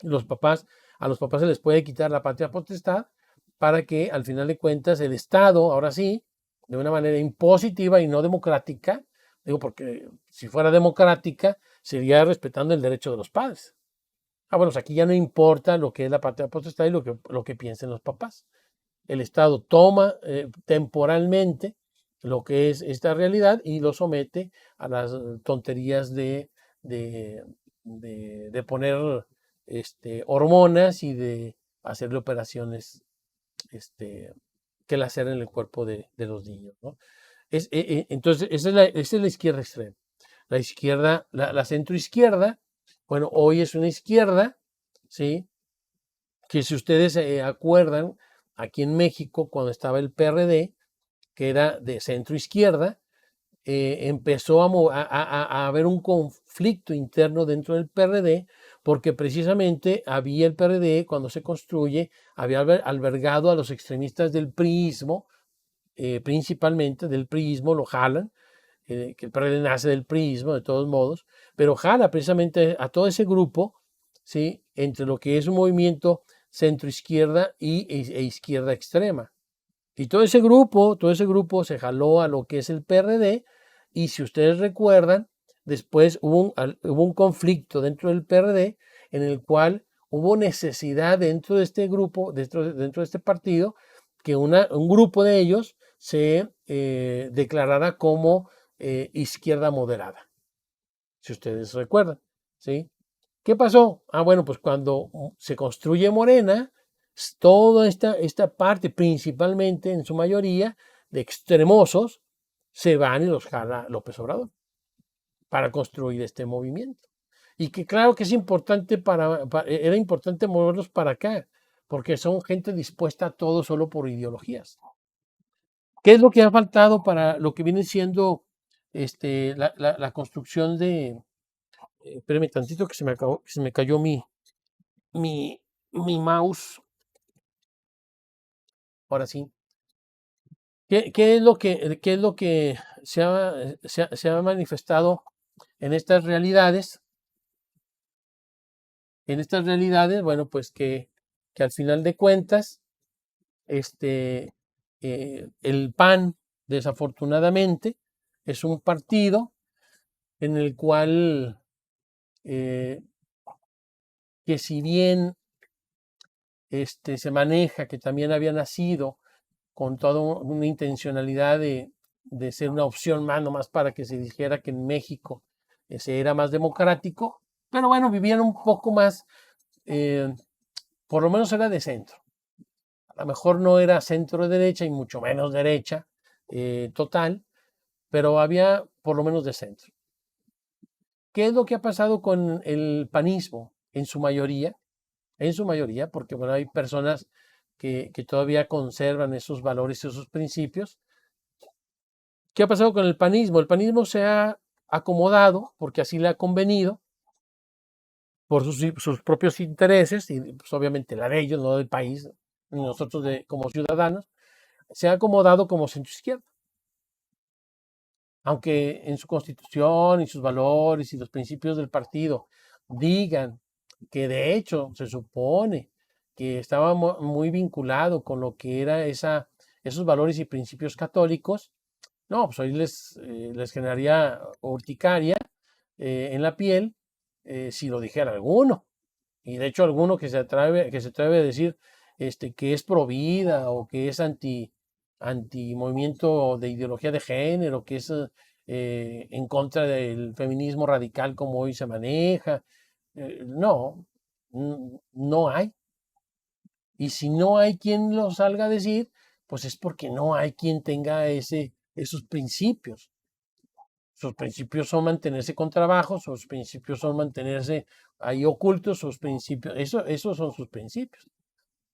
a los papás se les puede quitar la patria potestad para que al final de cuentas el Estado, ahora sí, de una manera impositiva y no democrática, digo porque si fuera democrática sería respetando el derecho de los padres. Bueno, pues aquí ya no importa lo que es la patria potestad y lo que piensen los papás. El Estado toma temporalmente lo que es esta realidad y lo somete a las tonterías de, de poner hormonas y de hacerle operaciones que laceran en el cuerpo de los niños, ¿no? Entonces, esa es la izquierda extrema. La izquierda, la centroizquierda, bueno, hoy es una izquierda, ¿sí? Que si ustedes se acuerdan, aquí en México, cuando estaba el PRD, que era de centro izquierda, empezó a haber un conflicto interno dentro del PRD, porque precisamente había el PRD, cuando se construye, había albergado a los extremistas del priismo, principalmente del priismo, lo jalan, que el PRD nace del priismo, de todos modos, pero jala precisamente a todo ese grupo, ¿sí? Entre lo que es un movimiento centroizquierda e izquierda extrema. Y todo ese grupo se jaló a lo que es el PRD, y si ustedes recuerdan, después hubo un conflicto dentro del PRD en el cual hubo necesidad dentro de este grupo, dentro de este partido, que un grupo de ellos se declarara como izquierda moderada, si ustedes recuerdan, ¿sí? ¿Qué pasó? Bueno, pues cuando se construye Morena, toda esta parte, principalmente en su mayoría, de extremosos, se van y los jala López Obrador para construir este movimiento. Y que claro que es importante era importante moverlos para acá, porque son gente dispuesta a todo solo por ideologías. ¿Qué es lo que ha faltado para lo que viene siendo la construcción de, espérame tantito que que se me cayó mi, mi mouse, ahora sí. Qué es lo que se ha manifestado en estas realidades? En estas realidades, bueno, pues que al final de cuentas, el PAN, desafortunadamente, es un partido en el cual, eh, que si bien se maneja que también había nacido con toda una intencionalidad de ser una opción más, nomás para que se dijera que en México se era más democrático, pero bueno, vivían un poco más, eh, por lo menos era de centro. A lo mejor no era centro derecha y mucho menos derecha total, pero había por lo menos de centro. ¿Qué es lo que ha pasado con el panismo en su mayoría? En su mayoría, porque bueno, hay personas que todavía conservan esos valores y esos principios. ¿Qué ha pasado con el panismo? El panismo se ha acomodado, porque así le ha convenido, por sus propios intereses, y pues, obviamente la de ellos, no del país, ni nosotros como ciudadanos, se ha acomodado como centro izquierda. Aunque en su constitución y sus valores y los principios del partido digan que de hecho se supone que estaba muy vinculado con lo que era esos valores y principios católicos, no, pues hoy les generaría urticaria en la piel si lo dijera alguno. Y de hecho alguno que se atreve a decir que es pro vida o que es anti movimiento de ideología de género, que es en contra del feminismo radical como hoy se maneja. No, no hay. Y si no hay quien lo salga a decir, pues es porque no hay quien tenga esos principios. Sus principios son mantenerse con trabajo, sus principios son mantenerse ahí ocultos, sus principios, esos son sus principios.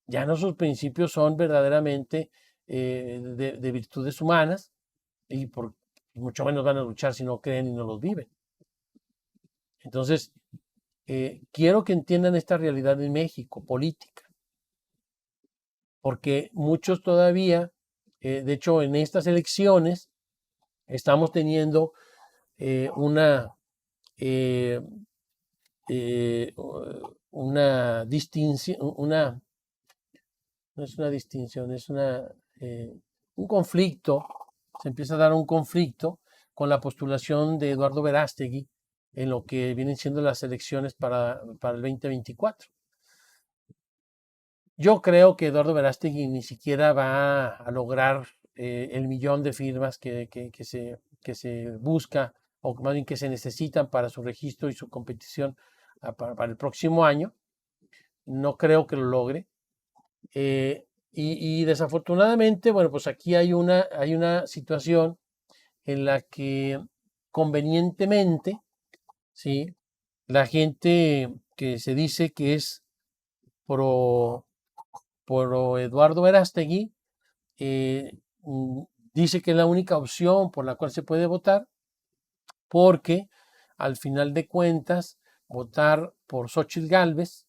Ya no sus principios son verdaderamente de virtudes humanas y mucho menos van a luchar si no creen y no los viven. Entonces, quiero que entiendan esta realidad en México, política, porque muchos todavía, de hecho en estas elecciones, estamos teniendo una eh, una distinción, no es una distinción, es un conflicto, se empieza a dar un conflicto con la postulación de Eduardo Verástegui en lo que vienen siendo las elecciones para el 2024. Yo creo que Eduardo Verástegui ni siquiera va a lograr el millón de firmas que se busca, o más bien que se necesitan para su registro y su competición para el próximo año. No creo que lo logre. Y desafortunadamente, bueno, pues aquí hay una situación en la que convenientemente, ¿sí? La gente que se dice que es pro, pro Eduardo Verástegui, eh, mm, dice que es la única opción por la cual se puede votar, porque al final de cuentas, votar por Xóchitl Gálvez,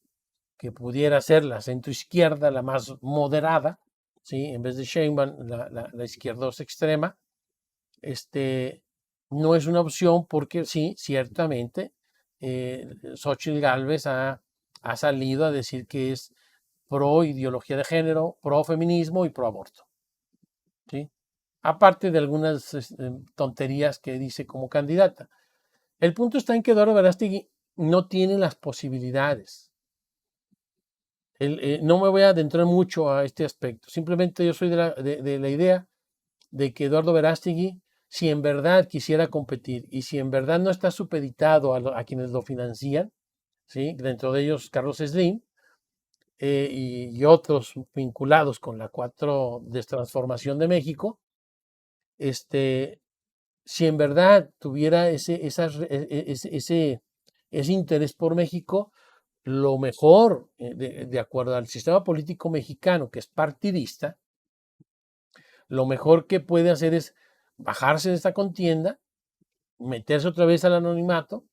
que pudiera ser la centroizquierda, la más moderada, ¿sí? En vez de Sheinbaum, la izquierdosa extrema, no es una opción porque sí, ciertamente, Xóchitl Gálvez ha salido a decir que es pro ideología de género, pro feminismo y pro aborto. ¿Sí? Aparte de algunas tonterías que dice como candidata. El punto está en que Eduardo Verástegui no tiene las posibilidades. No me voy a adentrar mucho a este aspecto. Simplemente yo soy de la idea de que Eduardo Verástegui, si en verdad quisiera competir y si en verdad no está supeditado a quienes lo financian, ¿sí? Dentro de ellos Carlos Slim y otros vinculados con la 4 de transformación de México, si en verdad tuviera ese interés por México, lo mejor, de acuerdo al sistema político mexicano, que es partidista, lo mejor que puede hacer es bajarse de esta contienda meterse otra vez al anonimato,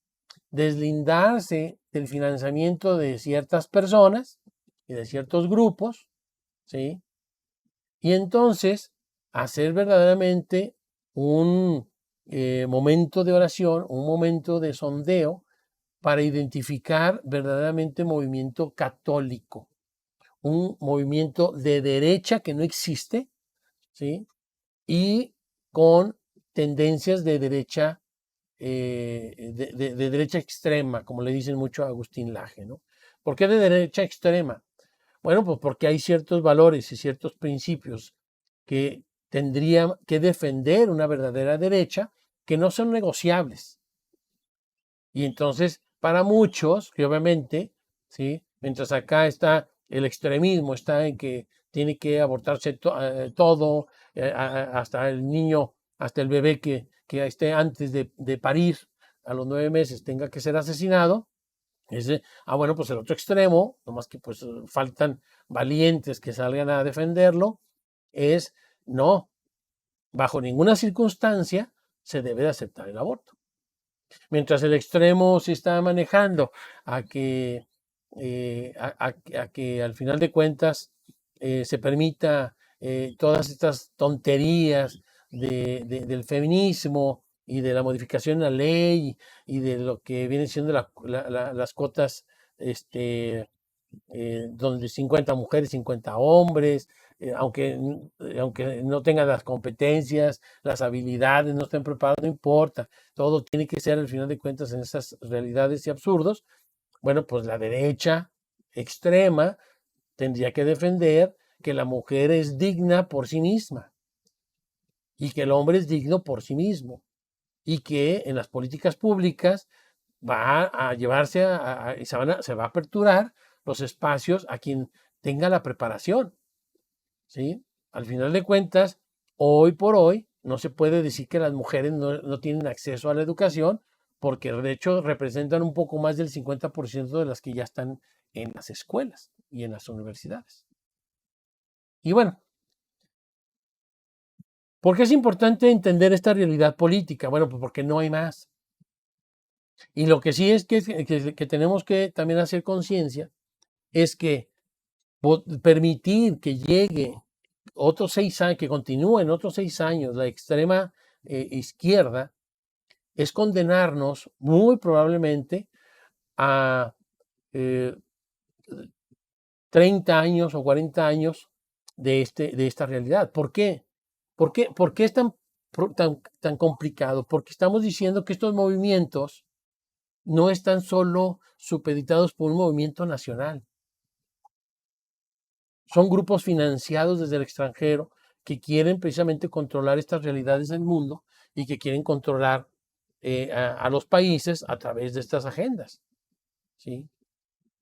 deslindarse del financiamiento de ciertas personas y de ciertos grupos, ¿sí? Y entonces hacer verdaderamente un momento de oración, un momento de sondeo para identificar verdaderamente movimiento católico, un movimiento de derecha que no existe, ¿sí? Y con tendencias de derecha, de derecha extrema, como le dicen mucho a Agustín Laje, ¿no? ¿Por qué de derecha extrema? Bueno, pues porque hay ciertos valores y ciertos principios que tendría que defender una verdadera derecha que no son negociables. Y entonces, para muchos, que obviamente, ¿sí? Mientras acá está el extremismo, está en que tiene que abortarse todo, hasta el niño, hasta el bebé que esté antes de parir, a los 9 meses, tenga que ser asesinado. Bueno, pues el otro extremo, nomás que pues faltan valientes que salgan a defenderlo, es no, bajo ninguna circunstancia se debe de aceptar el aborto. Mientras el extremo se está manejando a que, que al final de cuentas se permita todas estas tonterías del feminismo y de la modificación de la ley y de lo que vienen siendo las cuotas donde 50 mujeres, 50 hombres, aunque no tengan las competencias, las habilidades, no estén preparados, no importa, todo tiene que ser al final de cuentas en esas realidades y absurdos. Bueno, pues la derecha extrema tendría que defender que la mujer es digna por sí misma y que el hombre es digno por sí mismo y que en las políticas públicas va a llevarse se va a aperturar los espacios a quien tenga la preparación, ¿sí? Al final de cuentas, hoy por hoy, no se puede decir que las mujeres no tienen acceso a la educación, porque de hecho representan un poco más del 50% de las que ya están en las escuelas y en las universidades. Y bueno, ¿por qué es importante entender esta realidad política? Bueno, pues porque no hay más. Y lo que sí es que tenemos que también hacer conciencia es que permitir que llegue otros 6 años, que continúen otros 6 años la extrema izquierda, es condenarnos muy probablemente a 30 años o 40 años de esta realidad. ¿Por qué? ¿Por qué es tan complicado? Porque estamos diciendo que estos movimientos no están solo supeditados por un movimiento nacional. Son grupos financiados desde el extranjero que quieren precisamente controlar estas realidades del mundo y que quieren controlar a los países a través de estas agendas, ¿sí?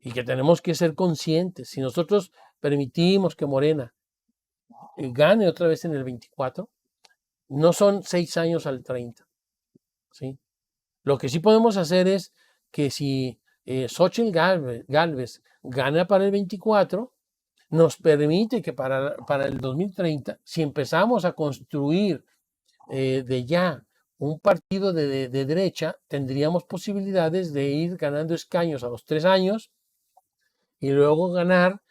Y que tenemos que ser conscientes. Si nosotros permitimos que Morena gane otra vez en el 24, no son 6 años al 30, ¿sí? Lo que sí podemos hacer es que si Xochitl Gálvez gana para el 24, nos permite que para el 2030, si empezamos a construir de ya un partido de derecha, tendríamos posibilidades de ir ganando escaños a los 3 años y luego ganar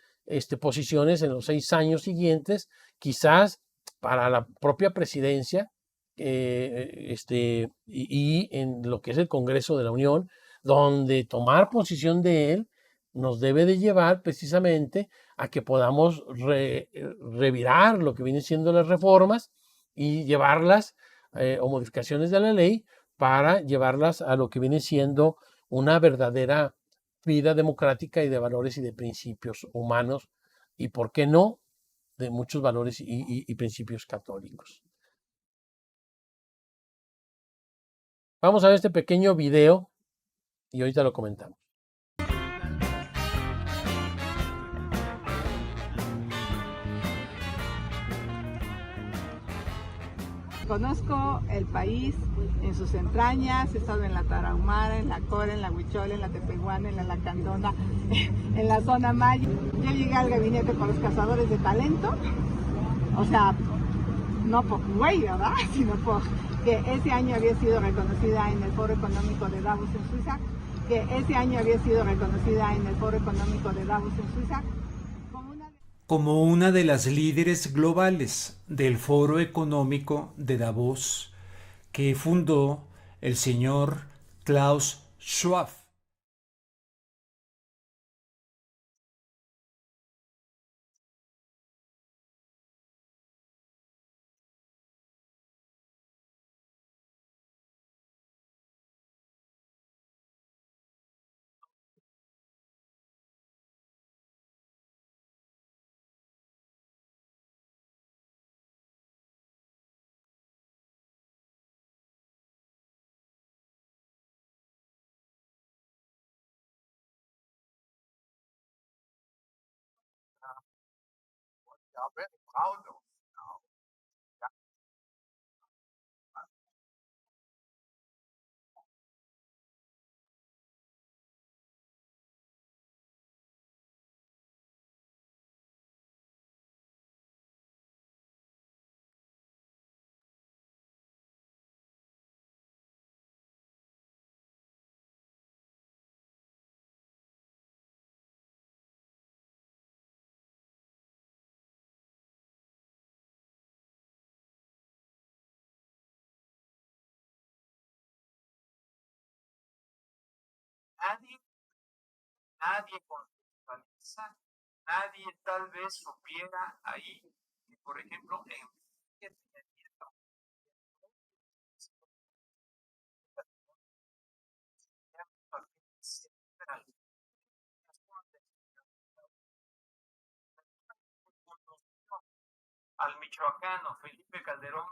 posiciones en los 6 años siguientes, quizás para la propia presidencia y en lo que es el Congreso de la Unión, donde tomar posición de él nos debe de llevar precisamente a que podamos revirar lo que vienen siendo las reformas y llevarlas o modificaciones de la ley para llevarlas a lo que viene siendo una verdadera vida democrática y de valores y de principios humanos y, ¿por qué no?, de muchos valores y principios católicos. Vamos a ver este pequeño video y ahorita lo comentamos. Conozco el país en sus entrañas, he estado en la Tarahumara, en la Cora, en la Huichol, en la Tepehuana, en la Lacandona, en la zona Maya. Yo llegué al gabinete con los cazadores de talento, o sea, no por güey, ¿verdad? Sino por que ese año había sido reconocida en el Foro Económico de Davos en Suiza, que ese año había sido reconocida en el Foro Económico de Davos en Suiza como una de las líderes globales del Foro Económico de Davos que fundó el señor Klaus Schwab. Nadie, nadie contextualiza, nadie tal vez supiera ahí que, por ejemplo, en al michoacano Felipe Calderón.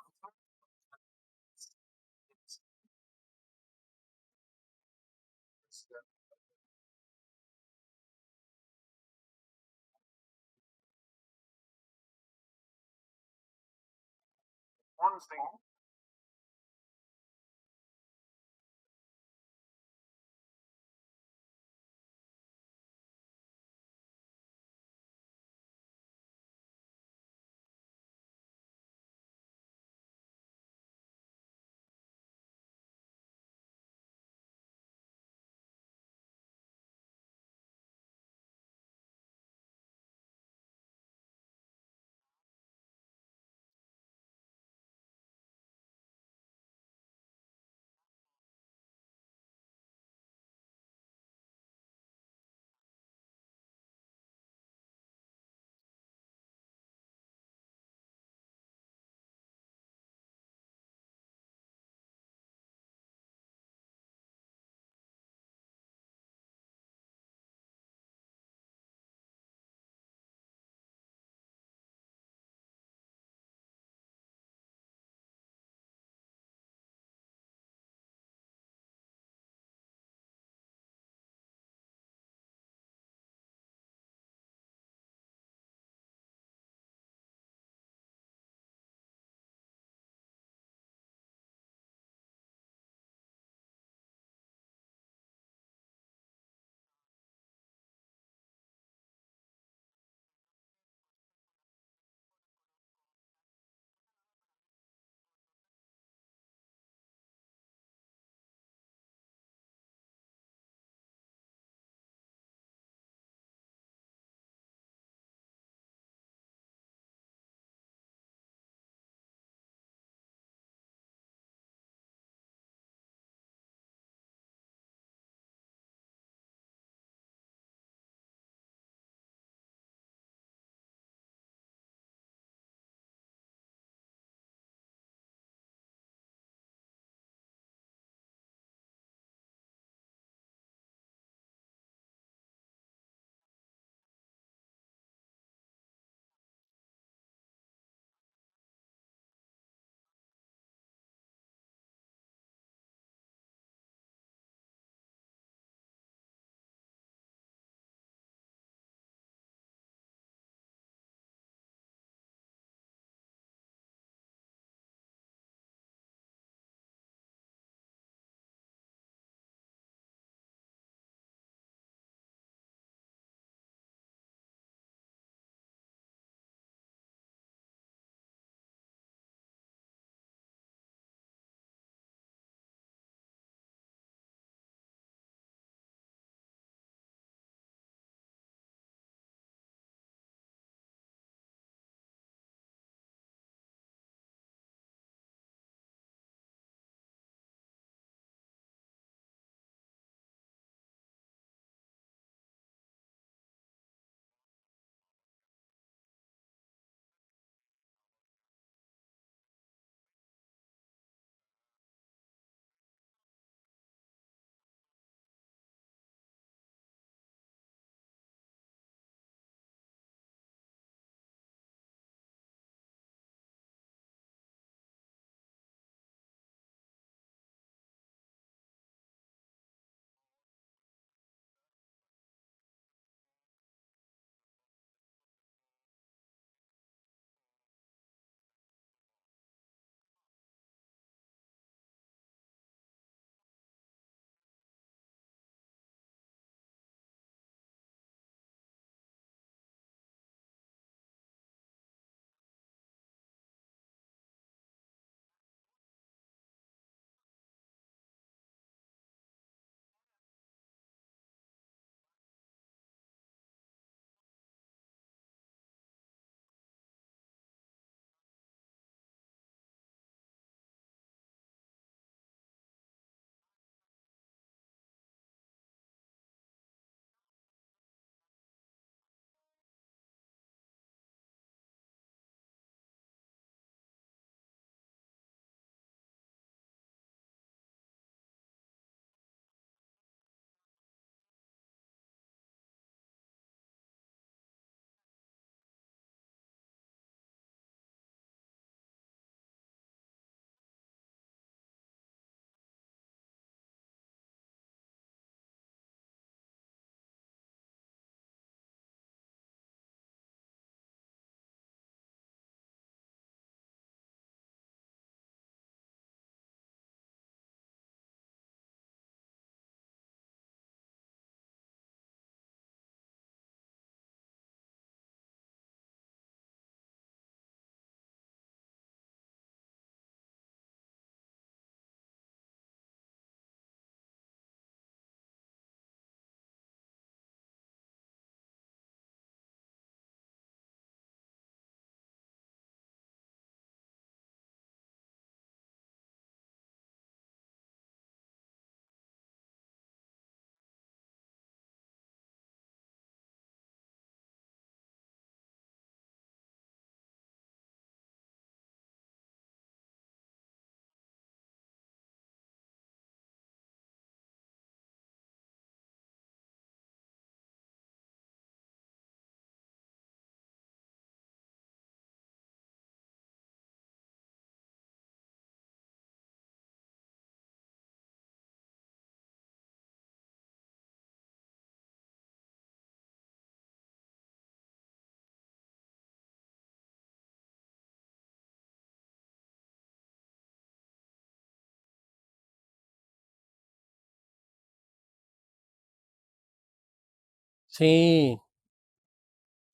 Sí,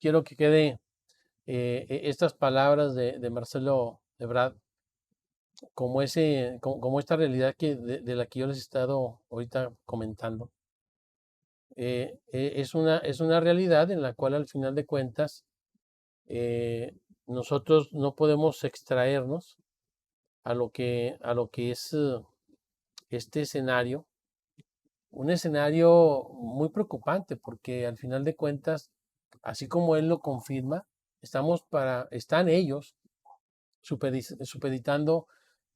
quiero que quede estas palabras de Marcelo Ebrard como esta realidad de la que yo les he estado ahorita comentando. Es una realidad en la cual al final de cuentas nosotros no podemos extraernos a lo que es este escenario, un escenario muy preocupante porque al final de cuentas, así como él lo confirma, están ellos supeditando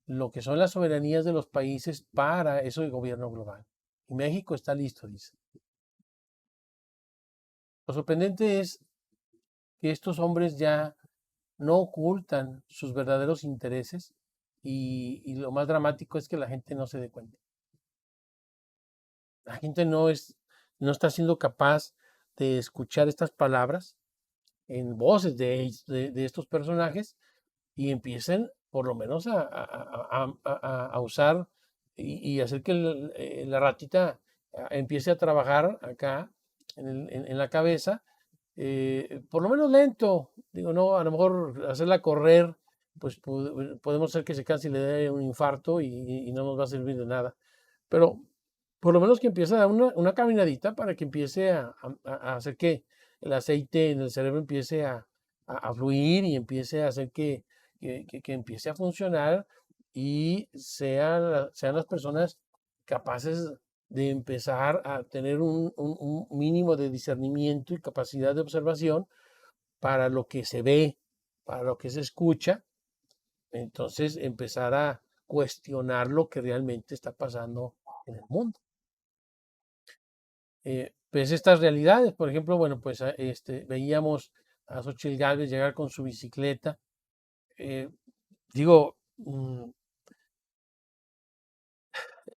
lo que son las soberanías de los países para eso de gobierno global. Y México está listo, dice. Lo sorprendente es que estos hombres ya no ocultan sus verdaderos intereses y lo más dramático es que la gente no se dé cuenta. La gente no está siendo capaz de escuchar estas palabras en voces de estos personajes y empiecen por lo menos a usar y hacer que la ratita empiece a trabajar acá en la cabeza, por lo menos lento. Digo, no, a lo mejor hacerla correr, pues podemos hacer que se canse y le dé un infarto y no nos va a servir de nada. Pero por lo menos que empiece a dar una caminadita para que empiece a hacer que el aceite en el cerebro empiece a fluir y empiece a hacer que empiece a funcionar y sean las personas capaces de empezar a tener un mínimo de discernimiento y capacidad de observación para lo que se ve, para lo que se escucha, entonces empezar a cuestionar lo que realmente está pasando en el mundo. Pues estas realidades, por ejemplo, bueno, pues veíamos a Xochitl Gálvez llegar con su bicicleta. Digo,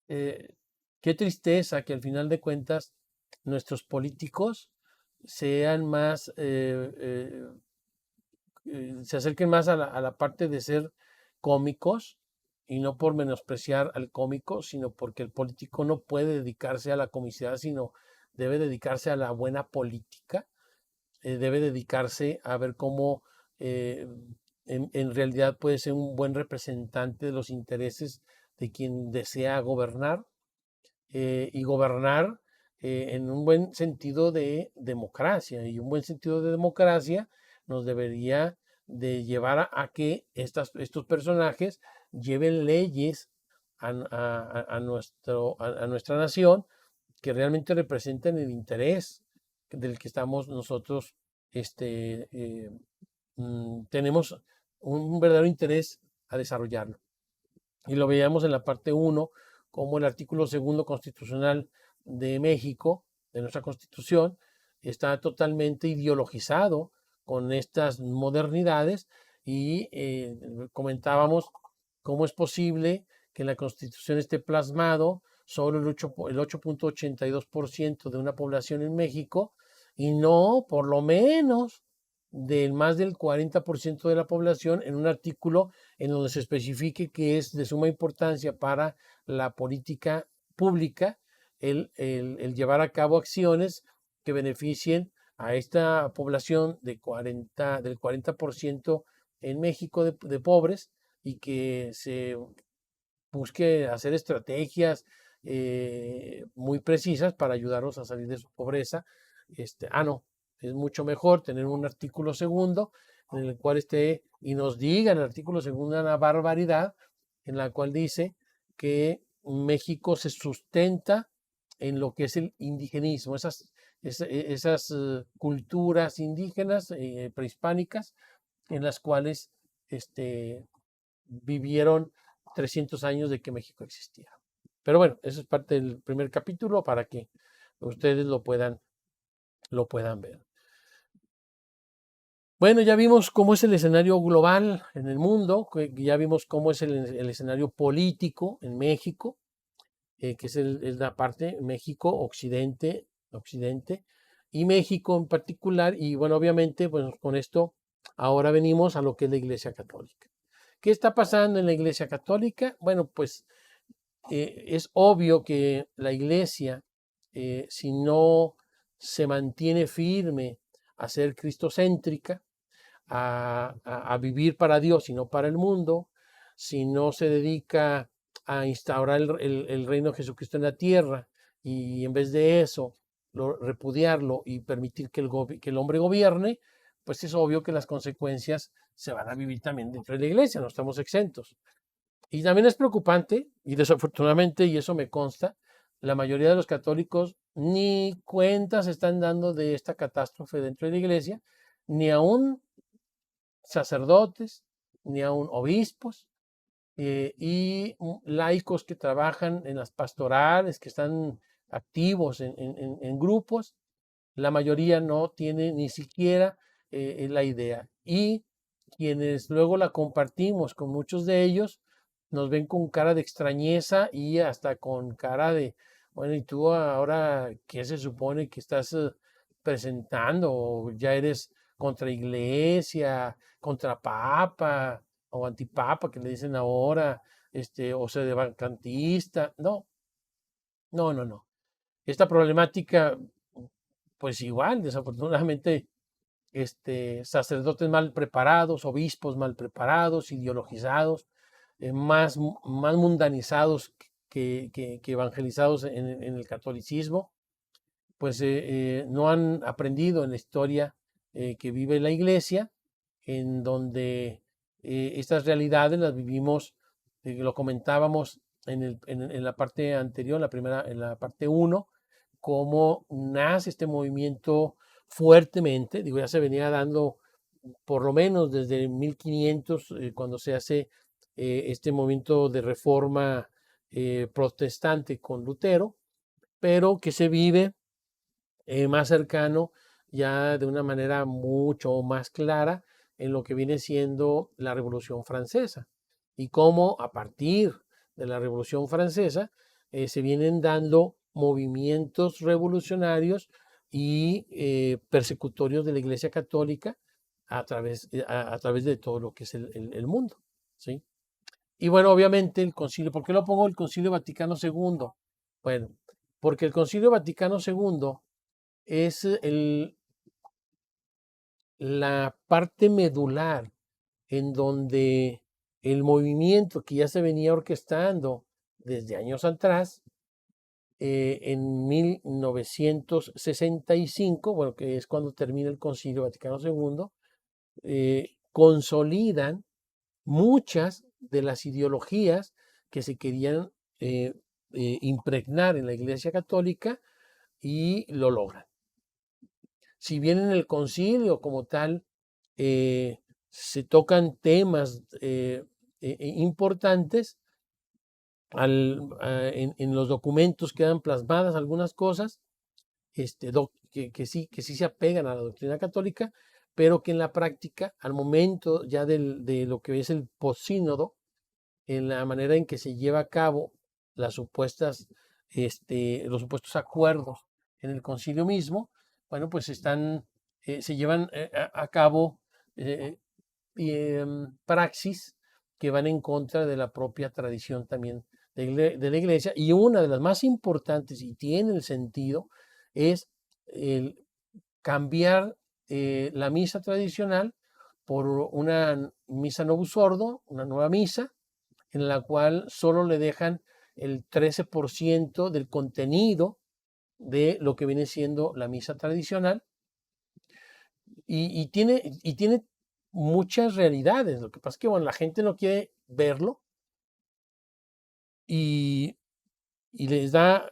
eh, qué tristeza que al final de cuentas nuestros políticos sean más, se acerquen más a la parte de ser cómicos y no por menospreciar al cómico, sino porque el político no puede dedicarse a la comicidad, sino debe dedicarse a la buena política, debe dedicarse a ver cómo en realidad puede ser un buen representante de los intereses de quien desea gobernar y gobernar en un buen sentido de democracia. Y un buen sentido de democracia nos debería de llevar a que estos personajes lleven leyes a nuestra nación que realmente representen el interés del que estamos nosotros, tenemos un verdadero interés a desarrollarlo. Y lo veíamos en la parte 1, como el artículo segundo constitucional de México, de nuestra constitución, está totalmente ideologizado con estas modernidades y comentábamos cómo es posible que en la constitución esté plasmado solo el 8.82% de una población en México y no por lo menos del más del 40% de la población en un artículo en donde se especifique que es de suma importancia para la política pública el llevar a cabo acciones que beneficien a esta población del 40% en México de pobres y que se busque hacer estrategias muy precisas para ayudarlos a salir de su pobreza. No, es mucho mejor tener un artículo segundo en el cual esté y nos diga en el artículo segundo una barbaridad en la cual dice que México se sustenta en lo que es el indigenismo, esas culturas indígenas prehispánicas en las cuales vivieron 300 años de que México existía. Pero bueno, eso es parte del primer capítulo para que ustedes lo puedan ver. Bueno, ya vimos cómo es el escenario global en el mundo, ya vimos cómo es el escenario político en México, que es la parte México, Occidente, y México en particular, y bueno, obviamente, pues con esto ahora venimos a lo que es la Iglesia Católica. ¿Qué está pasando en la Iglesia Católica? Bueno, pues es obvio que la Iglesia, si no se mantiene firme a ser cristocéntrica, a vivir para Dios y no para el mundo, si no se dedica a instaurar el reino de Jesucristo en la tierra y en vez de eso repudiarlo y permitir que el hombre gobierne, pues es obvio que las consecuencias se van a vivir también dentro de la iglesia, no estamos exentos. Y también es preocupante, y desafortunadamente, y eso me consta, la mayoría de los católicos ni cuenta se están dando de esta catástrofe dentro de la iglesia, ni aún sacerdotes, ni aún obispos y laicos que trabajan en las pastorales, que están activos en grupos. La mayoría no tiene ni siquiera la idea. Y quienes luego la compartimos con muchos de ellos, nos ven con cara de extrañeza y hasta con cara de, bueno, ¿y tú ahora qué se supone que estás presentando? ¿Ya eres contra iglesia, contra papa o antipapa que le dicen ahora, o sedevacantista? No, no, no, no. Esta problemática, pues igual, desafortunadamente, sacerdotes mal preparados, obispos mal preparados, ideologizados, más mundanizados que evangelizados en el catolicismo, pues no han aprendido en la historia que vive la iglesia, en donde estas realidades las vivimos, lo comentábamos en la parte anterior, en la parte 1, cómo nace este movimiento fuertemente, digo, ya se venía dando por lo menos desde 1500, cuando se hace este movimiento de reforma protestante con Lutero, pero que se vive más cercano ya de una manera mucho más clara en lo que viene siendo la Revolución Francesa y cómo a partir de la Revolución Francesa se vienen dando movimientos revolucionarios y persecutorios de la Iglesia Católica a través de todo lo que es el mundo, ¿sí? Y bueno, obviamente el concilio, ¿por qué lo pongo el Concilio Vaticano II? Bueno, porque el Concilio Vaticano II es la parte medular en donde el movimiento que ya se venía orquestando desde años atrás, en 1965, bueno, que es cuando termina el Concilio Vaticano II, consolidan muchas de las ideologías que se querían impregnar en la Iglesia Católica y lo logran. Si bien en el concilio como tal se tocan temas importantes, en los documentos quedan plasmadas algunas cosas que sí se apegan a la doctrina católica, pero que en la práctica, al momento ya de lo que es el posínodo, en la manera en que se lleva a cabo los supuestos acuerdos en el concilio mismo, bueno, pues se llevan a cabo praxis que van en contra de la propia tradición también de la iglesia. Y una de las más importantes, y tiene el sentido, es el cambiar la misa tradicional por una misa novus ordo, una nueva misa, en la cual solo le dejan el 13% del contenido de lo que viene siendo la misa tradicional y tiene muchas realidades. Lo que pasa es que bueno, la gente no quiere verlo y les da,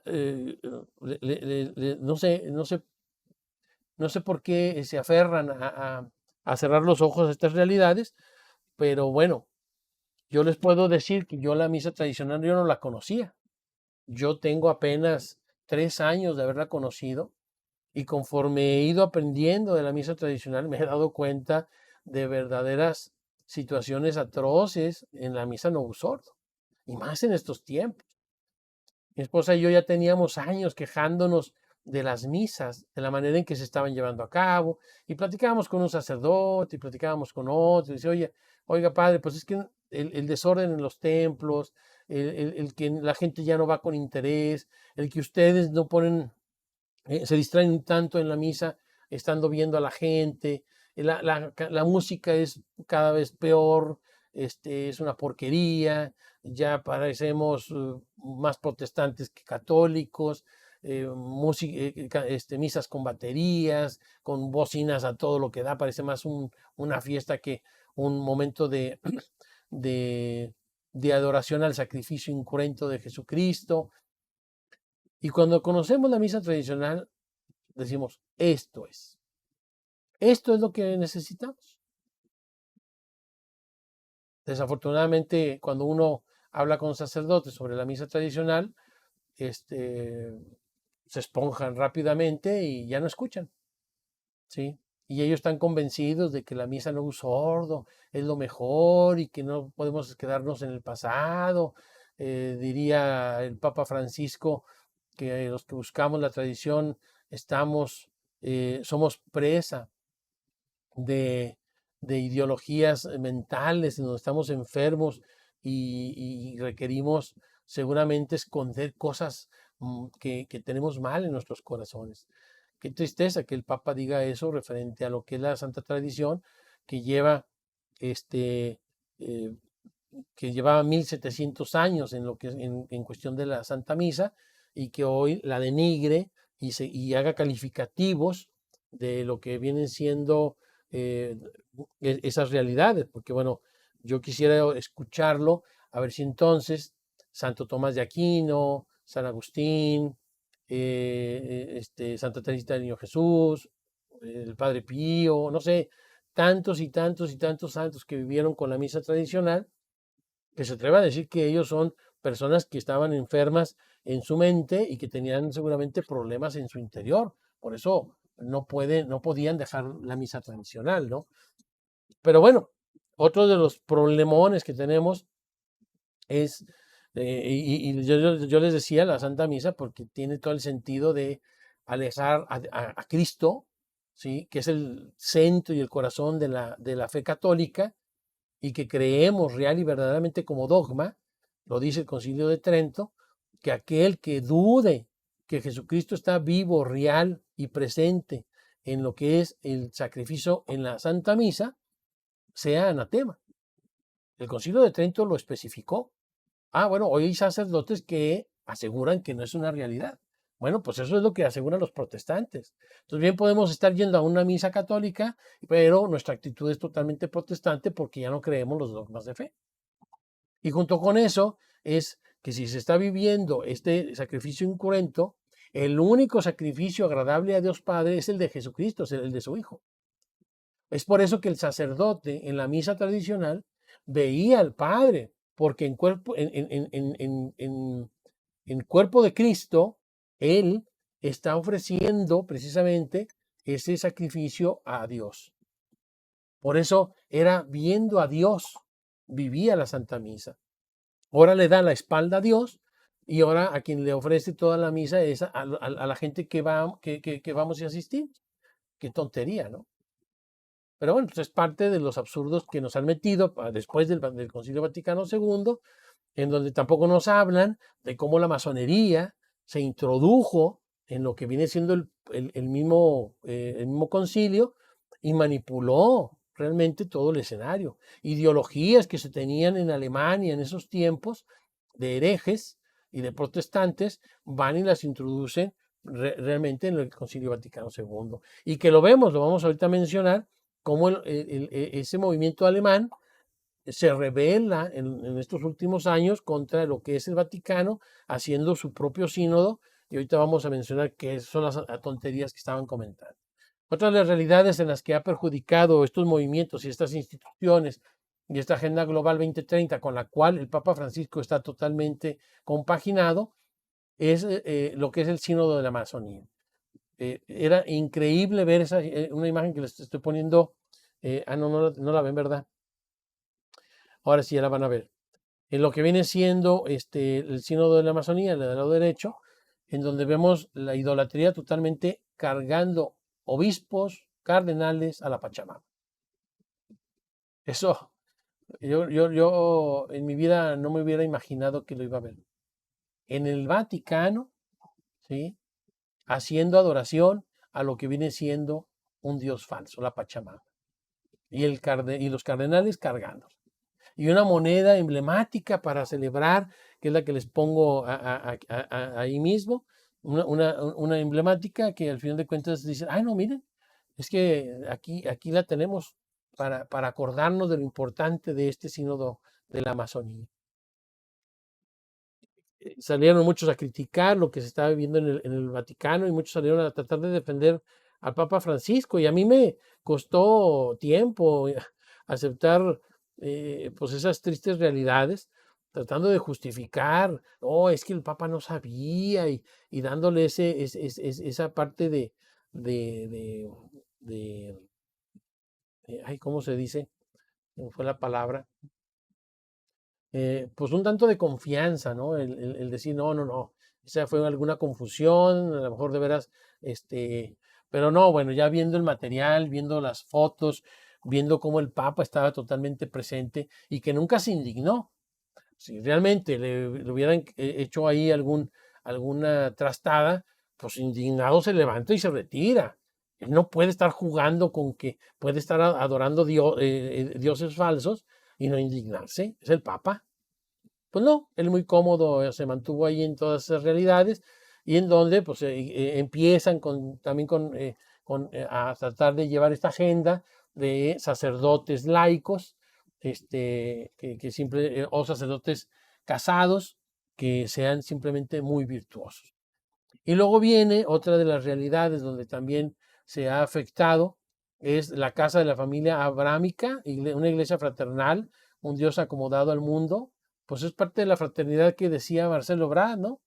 no sé por qué se aferran a cerrar los ojos a estas realidades, pero bueno, yo les puedo decir que yo la misa tradicional yo no la conocía. Yo tengo apenas 3 años de haberla conocido y conforme he ido aprendiendo de la misa tradicional me he dado cuenta de verdaderas situaciones atroces en la misa novus ordo y más en estos tiempos. Mi esposa y yo ya teníamos años quejándonos de las misas, de la manera en que se estaban llevando a cabo, y platicábamos con un sacerdote y platicábamos con otro, y dice, oiga padre, pues es que el desorden en los templos, el que la gente ya no va con interés, el que ustedes no ponen se distraen tanto en la misa, estando viendo a la gente, la música es cada vez peor, es una porquería, ya parecemos más protestantes que católicos, misas con baterías, con bocinas a todo lo que da, parece más una fiesta que un momento de, de adoración al sacrificio incruento de Jesucristo. Y cuando conocemos la misa tradicional, decimos, esto es lo que necesitamos. Desafortunadamente, cuando uno habla con sacerdotes sobre la misa tradicional, se esponjan rápidamente y ya no escuchan, ¿sí? Y ellos están convencidos de que la misa no sordo es lo mejor y que no podemos quedarnos en el pasado. Diría el Papa Francisco que los que buscamos la tradición somos presa de, de ideologías mentales, en donde estamos enfermos y requerimos seguramente esconder cosas que tenemos mal en nuestros corazones. Qué tristeza que el Papa diga eso referente a lo que es la Santa Tradición, que lleva este, eh, que llevaba 1700 años en lo que en cuestión de la Santa Misa y que hoy la denigre y haga calificativos de lo que vienen siendo eh, esas realidades, porque bueno, yo quisiera escucharlo, a ver si entonces Santo Tomás de Aquino, San Agustín, Santa Teresita del Niño Jesús, el Padre Pío, no sé, tantos y tantos y tantos santos que vivieron con la misa tradicional, que se atreva a decir que ellos son personas que estaban enfermas en su mente y que tenían seguramente problemas en su interior. Por eso no podían dejar la misa tradicional, ¿no? Pero bueno, otro de los problemones que tenemos es, yo les decía la Santa Misa porque tiene todo el sentido de alejar a Cristo, ¿sí? Que es el centro y el corazón de la fe católica, y que creemos real y verdaderamente como dogma, lo dice el Concilio de Trento, que aquel que dude que Jesucristo está vivo, real y presente en lo que es el sacrificio en la Santa Misa, sea anatema. El Concilio de Trento lo especificó. Bueno, hoy hay sacerdotes que aseguran que no es una realidad. Bueno, pues eso es lo que aseguran los protestantes. Entonces bien podemos estar yendo a una misa católica, pero nuestra actitud es totalmente protestante porque ya no creemos los dogmas de fe. Y junto con eso es que si se está viviendo este sacrificio incruento, el único sacrificio agradable a Dios Padre es el de Jesucristo, es el de su Hijo. Es por eso que el sacerdote en la misa tradicional veía al Padre, porque en cuerpo de Cristo, Él está ofreciendo precisamente ese sacrificio a Dios. Por eso era viendo a Dios, vivía la Santa Misa. Ahora le da la espalda a Dios y ahora a quien le ofrece toda la misa es a la gente que vamos a asistir. Qué tontería, ¿no? Pero bueno, pues es parte de los absurdos que nos han metido después del Concilio Vaticano II, en donde tampoco nos hablan de cómo la masonería se introdujo en lo que viene siendo el mismo concilio y manipuló realmente todo el escenario. Ideologías que se tenían en Alemania en esos tiempos de herejes y de protestantes van y las introducen realmente en el Concilio Vaticano II. Y que lo vamos ahorita a mencionar, cómo ese movimiento alemán se revela en estos últimos años contra lo que es el Vaticano, haciendo su propio sínodo, y ahorita vamos a mencionar qué son las tonterías que estaban comentando. Otra de las realidades en las que ha perjudicado estos movimientos y estas instituciones y esta Agenda Global 2030, con la cual el Papa Francisco está totalmente compaginado, es lo que es el sínodo de la Amazonía. Era increíble ver una imagen que les estoy poniendo. No la ven, ¿verdad? Ahora sí ya la van a ver. En lo que viene siendo el sínodo de la Amazonía, el lado derecho, en donde vemos la idolatría totalmente cargando obispos, cardenales a la Pachamama. Eso, yo en mi vida no me hubiera imaginado que lo iba a ver. En el Vaticano, ¿sí? haciendo adoración a lo que viene siendo un dios falso, la Pachamama, y los cardenales cargando. Y una moneda emblemática para celebrar, que es la que les pongo ahí mismo, una emblemática que al final de cuentas dicen, ay no, miren, es que aquí la tenemos para acordarnos de lo importante de este sínodo de la Amazonía. Salieron muchos a criticar lo que se estaba viviendo en el Vaticano y muchos salieron a tratar de defender al Papa Francisco. Y a mí me costó tiempo aceptar pues esas tristes realidades, tratando de justificar, no, es que el Papa no sabía y dándole esa parte de, de, de, ay, ¿cómo se dice? ¿Cómo fue la palabra? Pues un tanto de confianza, ¿no? El decir, no, no, no, esa fue alguna confusión, a lo mejor de veras, pero no, bueno, ya viendo el material, viendo las fotos, viendo cómo el Papa estaba totalmente presente y que nunca se indignó. Si realmente le hubieran hecho ahí alguna trastada, pues indignado se levanta y se retira. Él no puede estar jugando con que puede estar adorando dioses falsos y no indignarse. Es el Papa. Pues no, él muy cómodo se mantuvo ahí en todas esas realidades y en donde pues empiezan también a tratar de llevar esta agenda de sacerdotes laicos, o sacerdotes casados que sean simplemente muy virtuosos. Y luego viene otra de las realidades donde también se ha afectado, es la casa de la familia abrámica, una iglesia fraternal, un Dios acomodado al mundo, pues es parte de la fraternidad que decía Marcelo Ebrard, ¿no?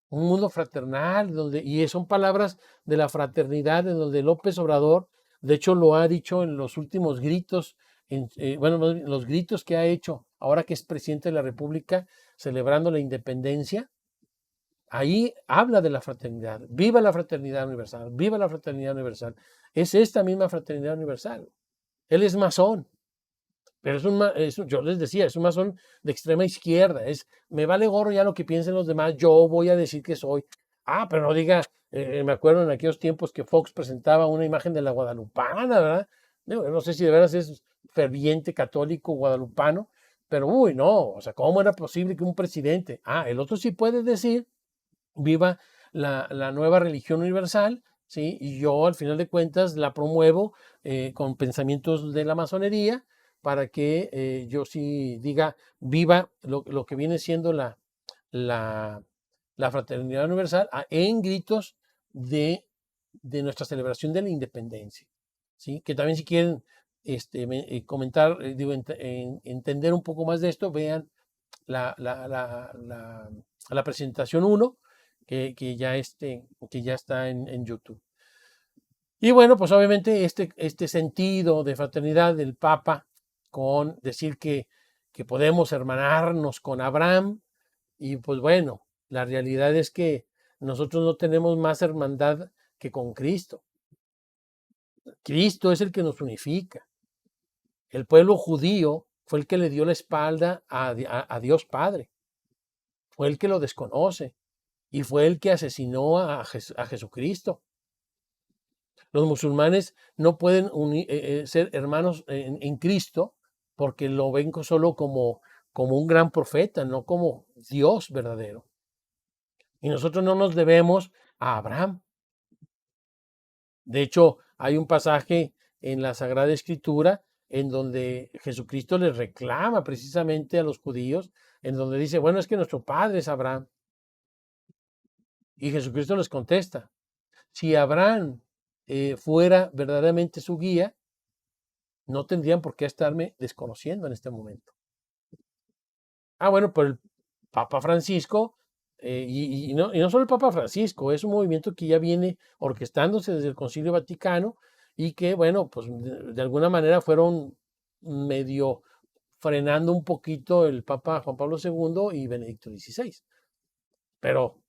Un mundo fraternal, y son palabras de la fraternidad en donde López Obrador, de hecho lo ha dicho en los últimos gritos, los gritos que ha hecho ahora que es presidente de la República celebrando la independencia. Ahí habla de la fraternidad. Viva la fraternidad universal, viva la fraternidad universal. Es esta misma fraternidad universal. Él es masón, pero yo les decía, es un masón de extrema izquierda. Me vale gorro ya lo que piensen los demás, yo voy a decir que soy. Ah, pero no diga, me acuerdo en aquellos tiempos que Fox presentaba una imagen de la guadalupana, ¿verdad? No sé si de veras es ferviente católico guadalupano, pero uy, no, o sea, ¿cómo era posible que un presidente? El otro sí puede decir viva la nueva religión universal, ¿sí? Y yo al final de cuentas la promuevo con pensamientos de la masonería para que yo sí diga viva lo que viene siendo la, la fraternidad universal en gritos de nuestra celebración de la independencia, ¿sí? Que también si quieren comentar, entender un poco más de esto, vean la presentación 1 que ya está en YouTube. Y bueno, pues obviamente este sentido de fraternidad del Papa con decir que podemos hermanarnos con Abraham, y pues bueno, la realidad es que nosotros no tenemos más hermandad que con Cristo. Cristo es el que nos unifica. El pueblo judío fue el que le dio la espalda a Dios Padre. Fue el que lo desconoce y fue el que asesinó a Jesucristo. Los musulmanes no pueden ser hermanos en Cristo porque lo ven solo como un gran profeta, no como Dios verdadero. Y nosotros no nos debemos a Abraham. De hecho, hay un pasaje en la Sagrada Escritura en donde Jesucristo les reclama precisamente a los judíos, en donde dice, bueno, es que nuestro padre es Abraham. Y Jesucristo les contesta, si Abraham fuera verdaderamente su guía, no tendrían por qué estarme desconociendo en este momento. Bueno, pero el Papa Francisco, y no solo el Papa Francisco, es un movimiento que ya viene orquestándose desde el Concilio Vaticano y que, bueno, pues de alguna manera fueron medio frenando un poquito el Papa Juan Pablo II y Benedicto XVI. Pero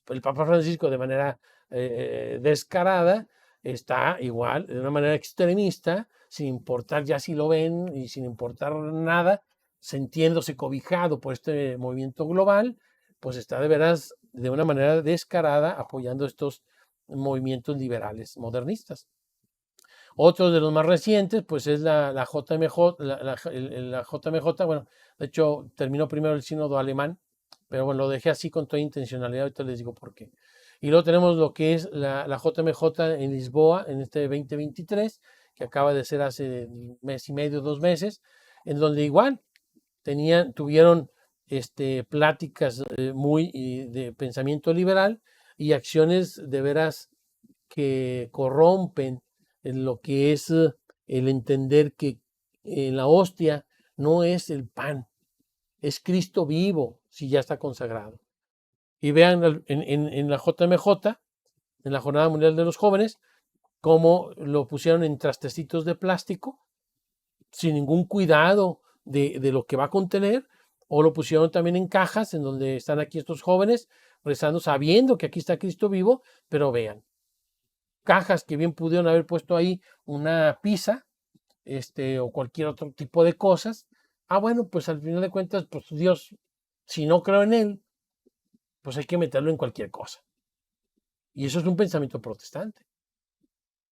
el Papa Francisco de manera descarada está igual, de una manera extremista, sin importar ya si lo ven y sin importar nada, sintiéndose cobijado por este movimiento global, pues está de veras de una manera descarada apoyando estos movimientos liberales modernistas. Otro de los más recientes, pues es la JMJ, la JMJ, bueno, de hecho terminó primero el sínodo alemán, pero bueno, lo dejé así con toda intencionalidad, ahorita les digo por qué. Y luego tenemos lo que es la JMJ en Lisboa en este 2023, que acaba de ser hace un mes y medio, 2 meses, en donde igual tuvieron pláticas muy de pensamiento liberal y acciones de veras que corrompen en lo que es el entender que la hostia no es el pan, es Cristo vivo, si ya está consagrado. Y vean en la JMJ, en la Jornada Mundial de los Jóvenes, cómo lo pusieron en trastecitos de plástico, sin ningún cuidado de lo que va a contener, o lo pusieron también en cajas, en donde están aquí estos jóvenes rezando, sabiendo que aquí está Cristo vivo, pero vean, cajas que bien pudieron haber puesto ahí una pizza, o cualquier otro tipo de cosas. Bueno, pues al final de cuentas, pues Dios, si no creo en él, pues hay que meterlo en cualquier cosa. Y eso es un pensamiento protestante.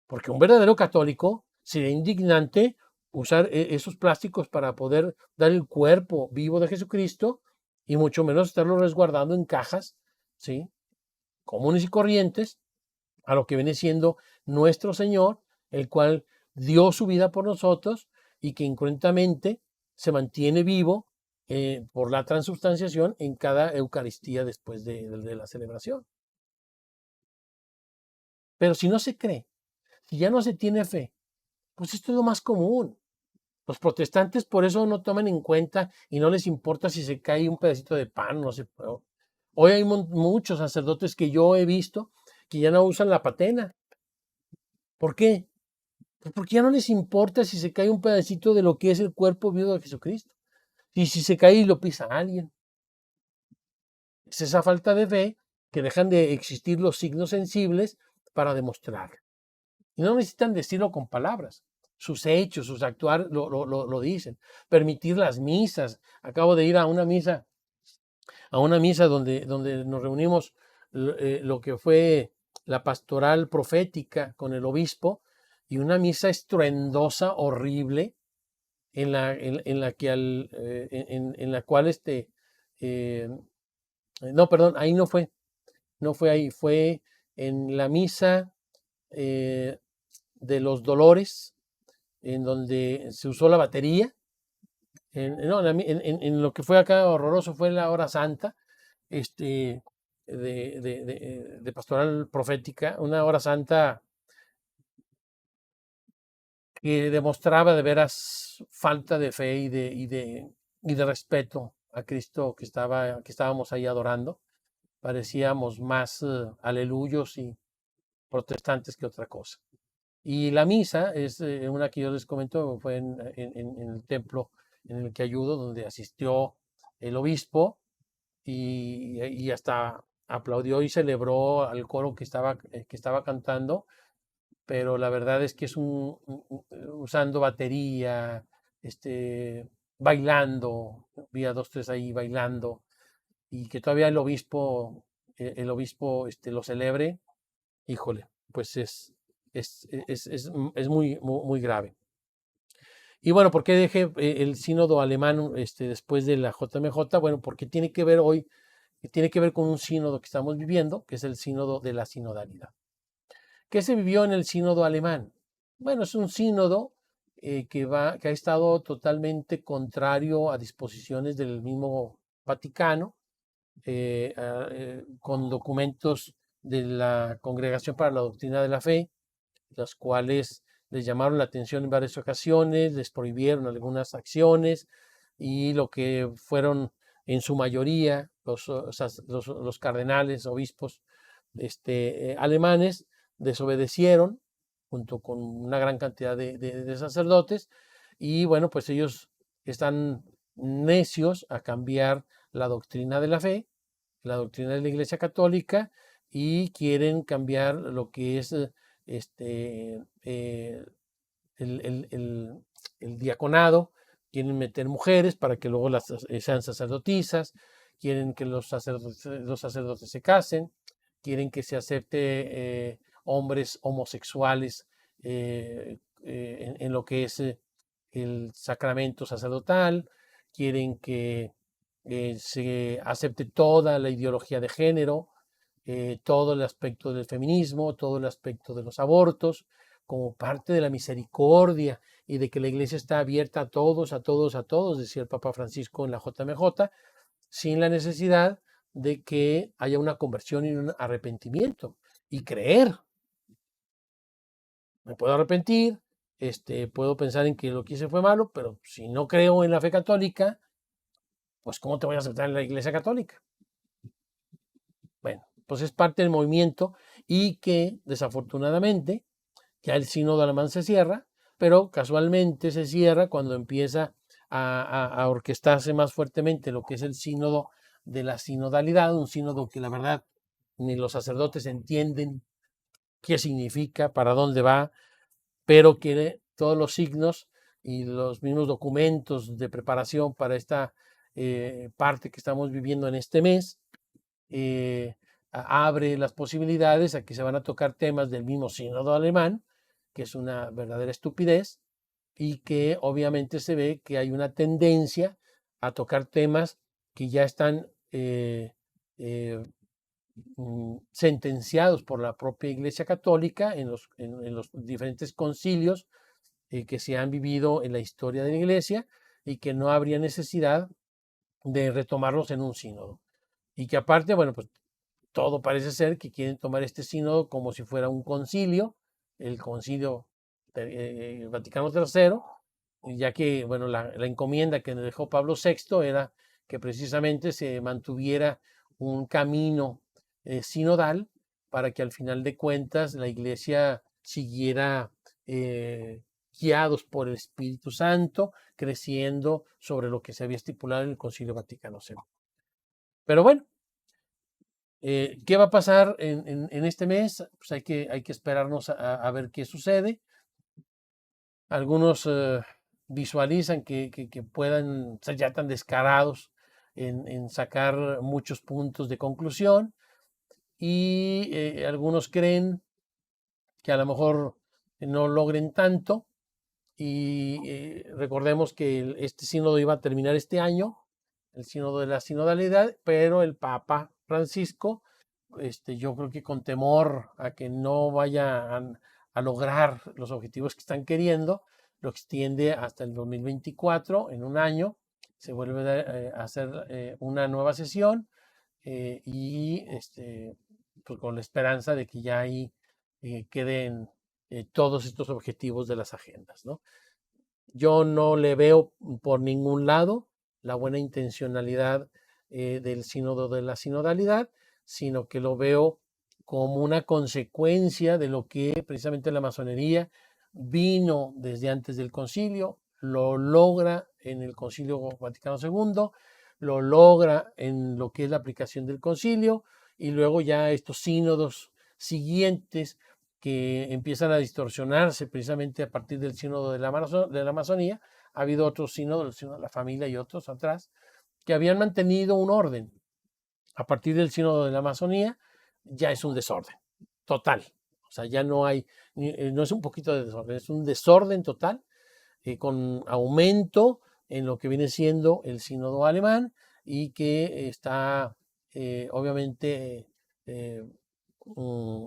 Porque un verdadero católico sería indignante usar esos plásticos para poder dar el cuerpo vivo de Jesucristo y mucho menos estarlo resguardando en cajas, ¿sí?, comunes y corrientes, a lo que viene siendo nuestro Señor, el cual dio su vida por nosotros y que incruentamente se mantiene vivo por la transubstanciación en cada Eucaristía después de la celebración. Pero si no se cree, si ya no se tiene fe, pues esto es lo más común. Los protestantes por eso no toman en cuenta y no les importa si se cae un pedacito de pan, no sé. Hoy hay muchos sacerdotes que yo he visto que ya no usan la patena. ¿Por qué? Pues porque ya no les importa si se cae un pedacito de lo que es el cuerpo vivo de Jesucristo. Y si se cae y lo pisa alguien. Es esa falta de fe que dejan de existir los signos sensibles para demostrar. Y no necesitan decirlo con palabras. Sus hechos, sus actuar lo dicen. Permitir las misas. Acabo de ir a una misa donde nos reunimos lo que fue la pastoral profética con el obispo, y una misa estruendosa, horrible, en la cual no, perdón, ahí no fue ahí, fue en la misa de los Dolores, en donde se usó la batería. En lo que fue acá horroroso fue la hora santa, de pastoral profética, una hora santa que demostraba de veras falta de fe y de respeto a Cristo que estábamos ahí adorando. Parecíamos más aleluyos y protestantes que otra cosa. Y la misa es una que yo les comento, fue en el templo en el que ayudo, donde asistió el obispo y hasta aplaudió y celebró al coro que estaba cantando, pero la verdad es que es usando batería, bailando, vi a 2, 3 ahí bailando, y que todavía el obispo lo celebre, híjole, pues es muy, muy, muy grave. Y bueno, ¿por qué dejé el sínodo alemán después de la JMJ? Bueno, porque tiene que ver con un sínodo que estamos viviendo, que es el sínodo de la sinodalidad. ¿Qué se vivió en el sínodo alemán? Bueno, es un sínodo que ha estado totalmente contrario a disposiciones del mismo Vaticano, con documentos de la Congregación para la Doctrina de la Fe, las cuales les llamaron la atención en varias ocasiones, les prohibieron algunas acciones, y lo que fueron en su mayoría los cardenales, obispos alemanes, desobedecieron junto con una gran cantidad de sacerdotes, y bueno, pues ellos están necios a cambiar la doctrina de la fe, la doctrina de la Iglesia Católica, y quieren cambiar lo que es el diaconado. Quieren meter mujeres para que luego sean sacerdotisas, quieren que los sacerdotes se casen, quieren que se acepte hombres homosexuales en lo que es el sacramento sacerdotal, quieren que se acepte toda la ideología de género, todo el aspecto del feminismo, todo el aspecto de los abortos, como parte de la misericordia y de que la iglesia está abierta a todos, a todos, a todos, decía el Papa Francisco en la JMJ, sin la necesidad de que haya una conversión y un arrepentimiento y creer. Me puedo arrepentir, puedo pensar en que lo que hice fue malo, pero si no creo en la fe católica, pues ¿cómo te voy a aceptar en la iglesia católica? Bueno, pues es parte del movimiento y que desafortunadamente ya el sínodo alemán se cierra, pero casualmente se cierra cuando empieza a orquestarse más fuertemente lo que es el sínodo de la sinodalidad, un sínodo que la verdad ni los sacerdotes entienden qué significa, para dónde va, pero que todos los signos y los mismos documentos de preparación para esta parte que estamos viviendo en este mes, abre las posibilidades a que se van a tocar temas del mismo sínodo alemán, que es una verdadera estupidez, y que obviamente se ve que hay una tendencia a tocar temas que ya están sentenciados por la propia Iglesia Católica en los diferentes concilios que se han vivido en la historia de la Iglesia y que no habría necesidad de retomarlos en un sínodo. Y que aparte, bueno, pues todo parece ser que quieren tomar este sínodo como si fuera un concilio, el concilio Vaticano III, ya que, bueno, la encomienda que dejó Pablo VI era que precisamente se mantuviera un camino sinodal para que al final de cuentas la Iglesia siguiera guiados por el Espíritu Santo, creciendo sobre lo que se había estipulado en el Concilio Vaticano II. Pero bueno, ¿qué va a pasar en este mes? Pues hay que esperarnos a ver qué sucede. Algunos visualizan que puedan ser ya tan descarados en sacar muchos puntos de conclusión y algunos creen que a lo mejor no logren tanto y recordemos que este sínodo iba a terminar este año, el sínodo de la sinodalidad, pero el Papa Francisco, yo creo que con temor a que no vaya a lograr los objetivos que están queriendo, lo extiende hasta el 2024, en un año, se vuelve a hacer una nueva sesión y pues con la esperanza de que ya ahí queden todos estos objetivos de las agendas, ¿no? Yo no le veo por ningún lado la buena intencionalidad del sínodo de la sinodalidad, sino que lo veo como una consecuencia de lo que precisamente la masonería vino desde antes del concilio, lo logra en el Concilio Vaticano II, lo logra en lo que es la aplicación del concilio y luego ya estos sínodos siguientes que empiezan a distorsionarse precisamente a partir del sínodo de la Amazonía. Ha habido otros sínodos, el sínodo de la familia y otros atrás, que habían mantenido un orden. A partir del sínodo de la Amazonía ya es un desorden total. O sea, ya no hay, no es un poquito de desorden, es un desorden total, con aumento en lo que viene siendo el sínodo alemán y que está obviamente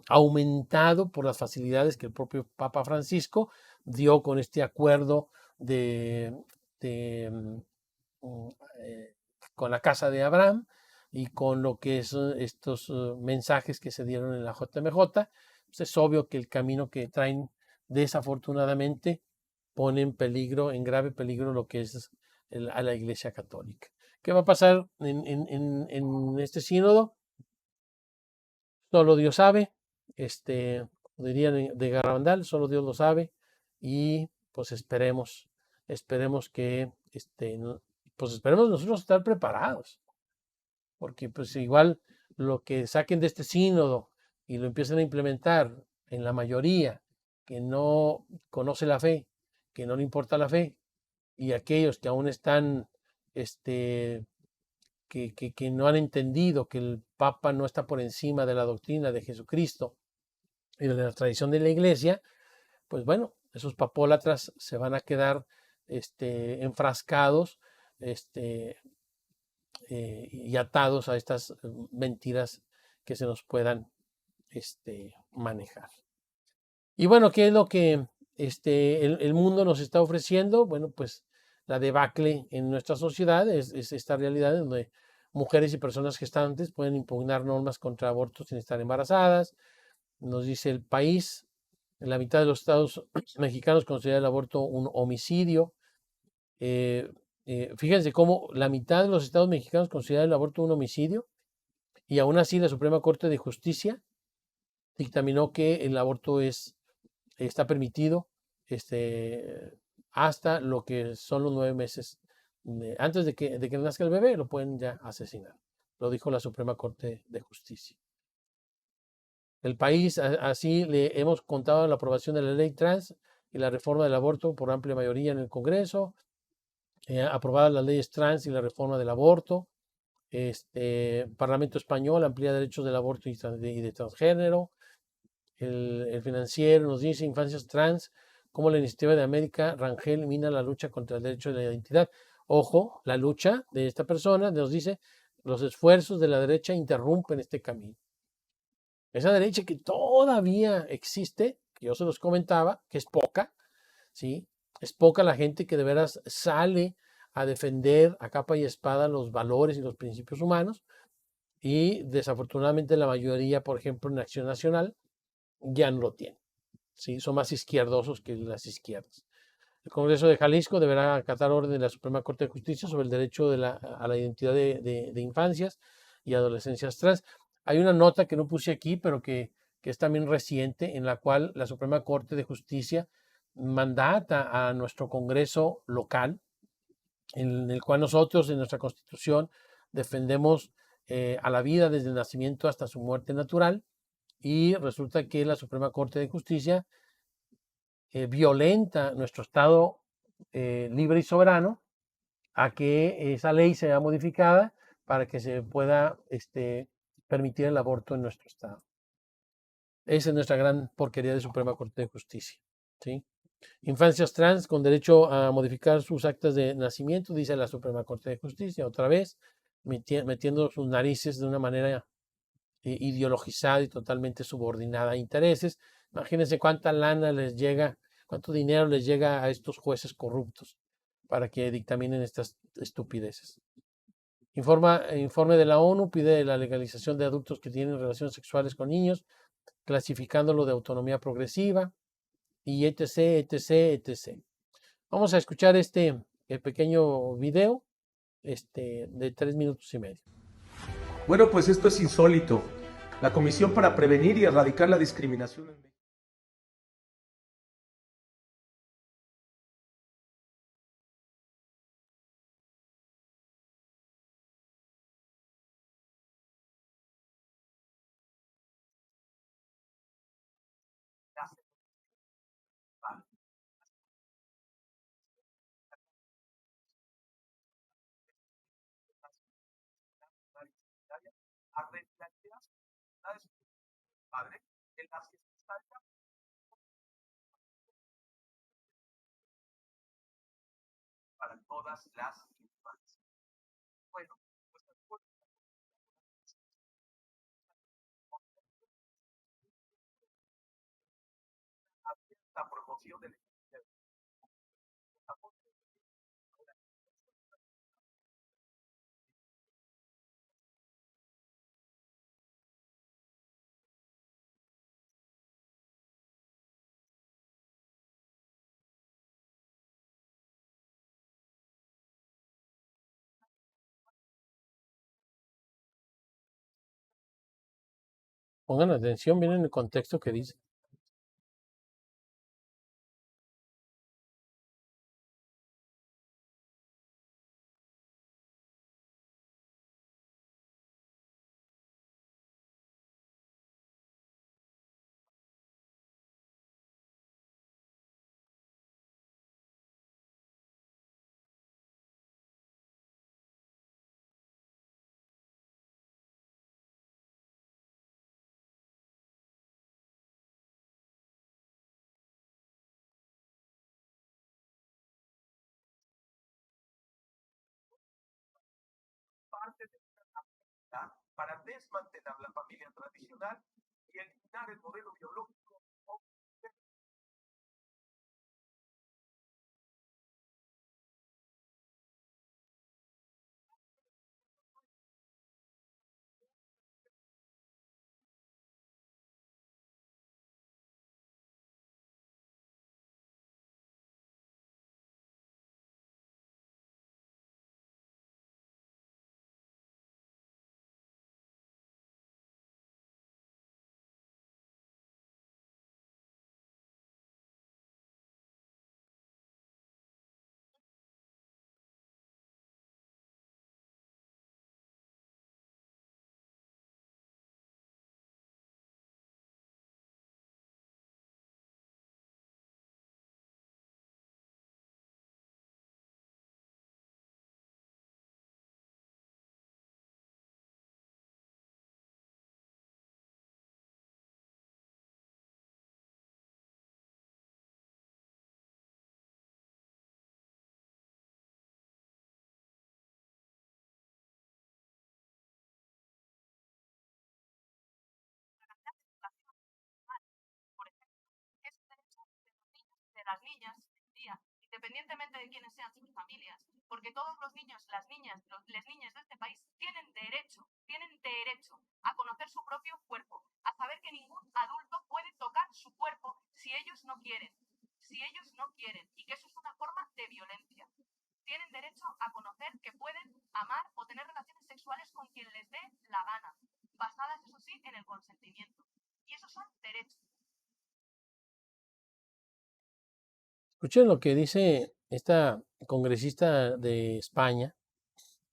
aumentado por las facilidades que el propio Papa Francisco dio con este acuerdo con la casa de Abraham y con lo que es estos mensajes que se dieron en la JMJ. Pues es obvio que el camino que traen desafortunadamente pone en peligro, en grave peligro lo que es a la Iglesia Católica. ¿Qué va a pasar en este sínodo? Solo Dios sabe, diría de Garabandal, solo Dios lo sabe y pues esperemos que, pues esperemos nosotros estar preparados, porque pues igual lo que saquen de este sínodo y lo empiecen a implementar en la mayoría que no conoce la fe, que no le importa la fe, y aquellos que aún están que no han entendido que el Papa no está por encima de la doctrina de Jesucristo y de la tradición de la Iglesia, pues bueno, esos papólatras se van a quedar enfrascados y atados a estas mentiras que se nos puedan manejar. Y bueno, ¿qué es lo que el mundo nos está ofreciendo? Bueno, pues la debacle en nuestra sociedad es esta realidad donde mujeres y personas gestantes pueden impugnar normas contra abortos sin estar embarazadas. Nos dice el país, en la mitad de los estados mexicanos considera el aborto un homicidio. Fíjense cómo la mitad de los estados mexicanos considera el aborto un homicidio y aún así la Suprema Corte de Justicia dictaminó que el aborto está permitido hasta lo que son los 9 meses. Antes de que nazca el bebé, lo pueden ya asesinar. Lo dijo la Suprema Corte de Justicia. El país, así le hemos contado la aprobación de la ley trans y la reforma del aborto por amplia mayoría en el Congreso, aprobadas las leyes trans y la reforma del aborto. Parlamento español amplía derechos del aborto y de transgénero. El Financiero nos dice infancias trans, como la iniciativa de América Rangel mina la lucha contra el derecho de la identidad. Ojo, la lucha de esta persona nos dice los esfuerzos de la derecha interrumpen este camino. Esa derecha que todavía existe, que yo se los comentaba, que es poca, ¿sí? Es poca la gente que de veras sale a defender a capa y espada los valores y los principios humanos y desafortunadamente la mayoría, por ejemplo, en Acción Nacional, ya no lo tiene. ¿Sí? Son más izquierdosos que las izquierdas. El Congreso de Jalisco deberá acatar orden de la Suprema Corte de Justicia sobre el derecho a la identidad de infancias y adolescencias trans. Hay una nota que no puse aquí, pero que es también reciente, en la cual la Suprema Corte de Justicia mandata a nuestro Congreso local, en el cual nosotros en nuestra Constitución defendemos a la vida desde el nacimiento hasta su muerte natural, y resulta que la Suprema Corte de Justicia violenta nuestro Estado libre y soberano a que esa ley sea modificada para que se pueda permitir el aborto en nuestro Estado. Esa es nuestra gran porquería de Suprema Corte de Justicia. ¿Sí? Infancias trans con derecho a modificar sus actas de nacimiento, dice la Suprema Corte de Justicia, otra vez, metiendo sus narices de una manera ideologizada y totalmente subordinada a intereses. Imagínense cuánta lana les llega, cuánto dinero les llega a estos jueces corruptos para que dictaminen estas estupideces. Informe de la ONU pide la legalización de adultos que tienen relaciones sexuales con niños, clasificándolo de autonomía progresiva y etc, etc, etc. Vamos a escuchar el pequeño video de 3 minutos y medio. Bueno, pues esto es insólito. La Comisión para Prevenir y Erradicar la Discriminación en México. Para todas las infancias. Bueno, pues la promoción del Pongan atención, miren el contexto que dice. para desmantelar la familia tradicional y eliminar el modelo biológico. Es un derecho de los niños y de las niñas, tía, independientemente de quiénes sean sus familias, porque todos los niños, las niñas de este país tienen derecho a conocer su propio cuerpo, a saber que ningún adulto puede tocar su cuerpo si ellos no quieren, y que eso es una forma de violencia. Tienen derecho a conocer que pueden amar o tener relaciones sexuales con quien les dé la gana, basadas, eso sí, en el consentimiento. Y esos son derechos. Escuchen lo que dice esta congresista de España.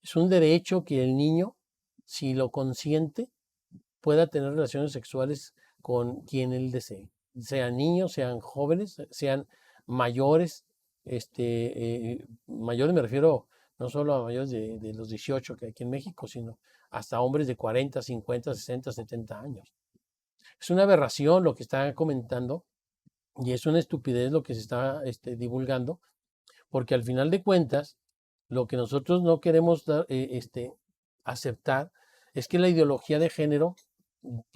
Es un derecho que el niño, si lo consiente, pueda tener relaciones sexuales con quien él desee. Sean niños, sean jóvenes, sean mayores. Mayores me refiero no solo a mayores de los 18 que hay aquí en México, sino hasta hombres de 40, 50, 60, 70 años. Es una aberración lo que está comentando y es una estupidez lo que se está divulgando, porque al final de cuentas, lo que nosotros no queremos aceptar es que la ideología de género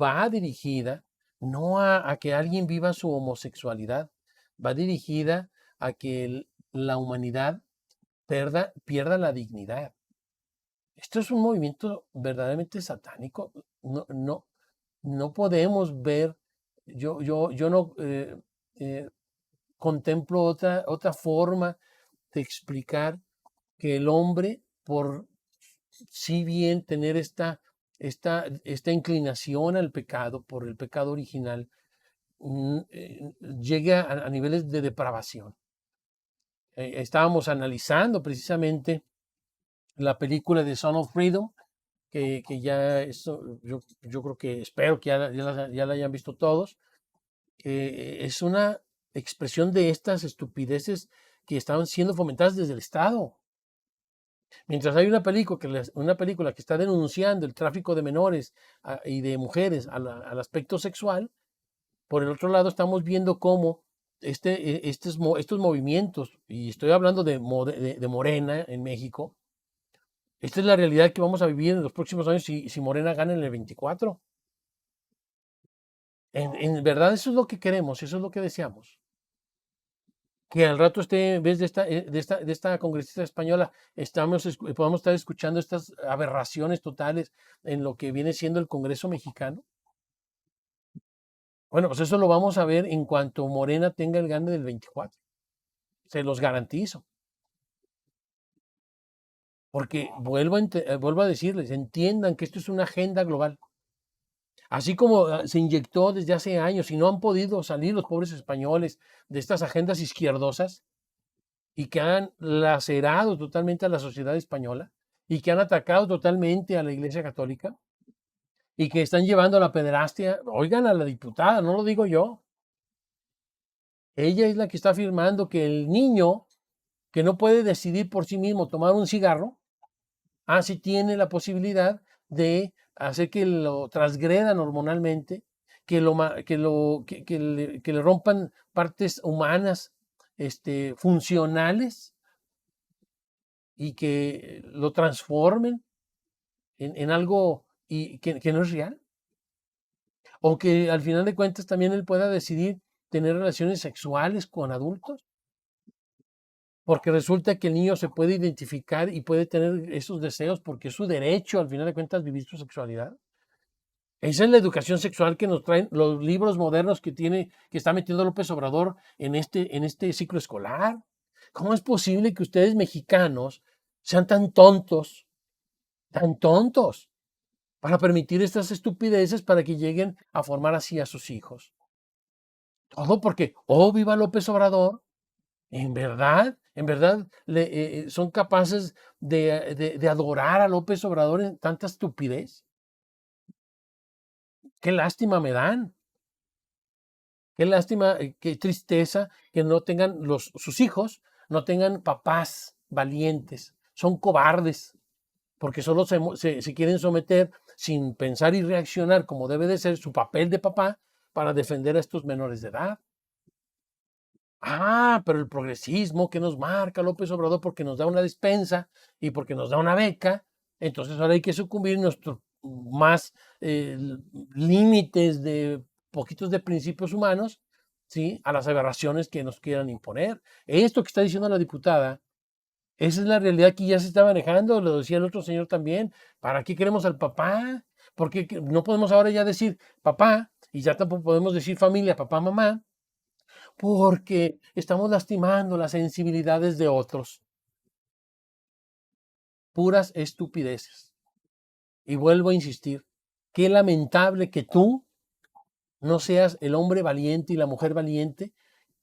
va dirigida no a que alguien viva su homosexualidad, va dirigida a que la humanidad pierda la dignidad. Esto es un movimiento verdaderamente satánico. No podemos ver, yo no contemplo otra forma de explicar que el hombre, por si bien tener esta inclinación al pecado, por el pecado original, llegue a niveles de depravación. Estábamos analizando precisamente la película de Son of Freedom, que ya yo creo que espero que ya la hayan visto todos. Es una expresión de estas estupideces que estaban siendo fomentadas desde el Estado. Mientras hay una película que está denunciando el tráfico de menores y de mujeres al aspecto sexual, por el otro lado estamos viendo cómo estos movimientos, y estoy hablando de Morena en México, esta es la realidad que vamos a vivir en los próximos años si Morena gana en el 24. En verdad eso es lo que queremos, eso es lo que deseamos. Que al rato en vez de esta congresista española, podamos estar escuchando estas aberraciones totales en lo que viene siendo el Congreso mexicano. Bueno, pues eso lo vamos a ver en cuanto Morena tenga el gane del 24. Se los garantizo. Porque vuelvo a decirles, entiendan que esto es una agenda global. Así como se inyectó desde hace años y no han podido salir los pobres españoles de estas agendas izquierdosas y que han lacerado totalmente a la sociedad española y que han atacado totalmente a la Iglesia Católica y que están llevando a la pederastia. Oigan a la diputada, no lo digo yo. Ella es la que está afirmando que el niño que no puede decidir por sí mismo tomar un cigarro, sí tiene la posibilidad de hacer que lo transgredan hormonalmente, que le rompan partes humanas funcionales y que lo transformen en algo y que no es real. O que al final de cuentas también él pueda decidir tener relaciones sexuales con adultos. Porque resulta que el niño se puede identificar y puede tener esos deseos porque es su derecho, al final de cuentas, vivir su sexualidad. Esa es la educación sexual que nos traen los libros modernos que está metiendo López Obrador en este ciclo escolar. ¿Cómo es posible que ustedes mexicanos sean tan tontos, para permitir estas estupideces para que lleguen a formar así a sus hijos? Todo porque, oh, viva López Obrador, en verdad son capaces de adorar a López Obrador en tanta estupidez. Qué lástima me dan. Qué lástima, qué tristeza que no tengan sus hijos, no tengan papás valientes. Son cobardes, porque solo se quieren someter sin pensar y reaccionar como debe de ser su papel de papá para defender a estos menores de edad. Ah, pero el progresismo que nos marca López Obrador porque nos da una despensa y porque nos da una beca, entonces ahora hay que sucumbir nuestros más límites de poquitos de principios humanos, ¿sí?, a las aberraciones que nos quieran imponer. Esto que está diciendo la diputada, esa es la realidad que ya se está manejando, lo decía el otro señor también. ¿Para qué queremos al papá? Porque no podemos ahora ya decir papá y ya tampoco podemos decir familia, papá, mamá, porque estamos lastimando las sensibilidades de otros. Puras estupideces. Y vuelvo a insistir, qué lamentable que tú no seas el hombre valiente y la mujer valiente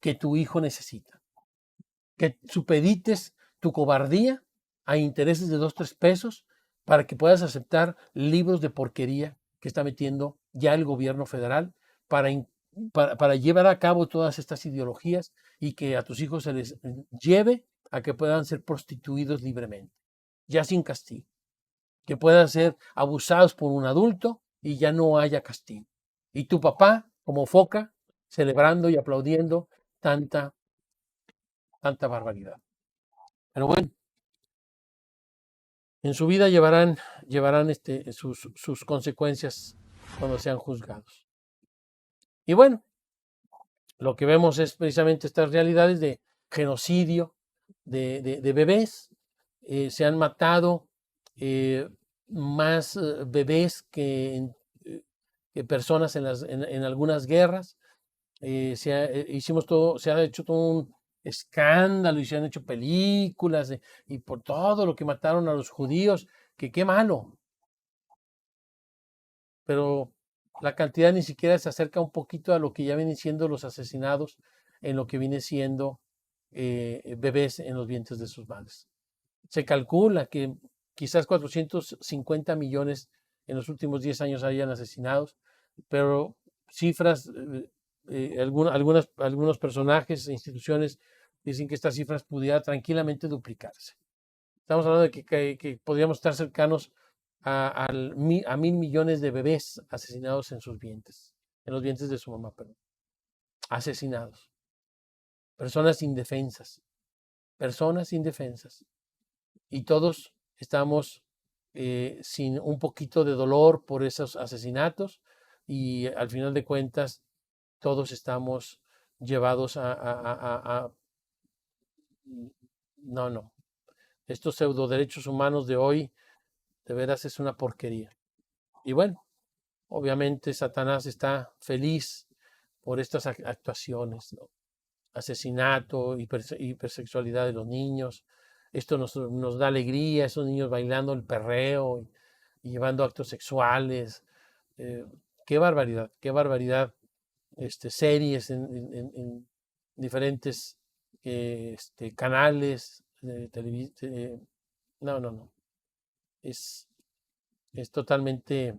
que tu hijo necesita. Que supedites tu cobardía a intereses de 2, 3 pesos para que puedas aceptar libros de porquería que está metiendo ya el gobierno federal para llevar a cabo todas estas ideologías y que a tus hijos se les lleve a que puedan ser prostituidos libremente, ya sin castigo, que puedan ser abusados por un adulto y ya no haya castigo. Y tu papá, como foca, celebrando y aplaudiendo tanta barbaridad. Pero bueno, en su vida llevarán sus consecuencias cuando sean juzgados. Y bueno, lo que vemos es precisamente estas realidades de genocidio de bebés. Se han matado más bebés que personas en algunas guerras. Se ha hecho todo un escándalo y se han hecho películas y por todo lo que mataron a los judíos, que qué malo. Pero la cantidad ni siquiera se acerca un poquito a lo que ya vienen siendo los asesinados en lo que viene siendo bebés en los vientres de sus madres. Se calcula que quizás 450 millones en los últimos 10 años hayan asesinados, pero cifras, algunos personajes e instituciones dicen que estas cifras pudieran tranquilamente duplicarse. Estamos hablando de que podríamos estar cercanos a 1.000 millones de bebés asesinados en sus vientres, en los vientres de su mamá, perdón. Asesinados. Personas indefensas. Y todos estamos sin un poquito de dolor por esos asesinatos y al final de cuentas todos estamos llevados no. Estos pseudo derechos humanos de hoy de veras es una porquería. Y bueno, obviamente Satanás está feliz por estas actuaciones, ¿no? Asesinato, hipersexualidad de los niños. Esto nos da alegría, esos niños bailando el perreo y llevando actos sexuales. Qué barbaridad, series en diferentes canales de televisión. No. Es totalmente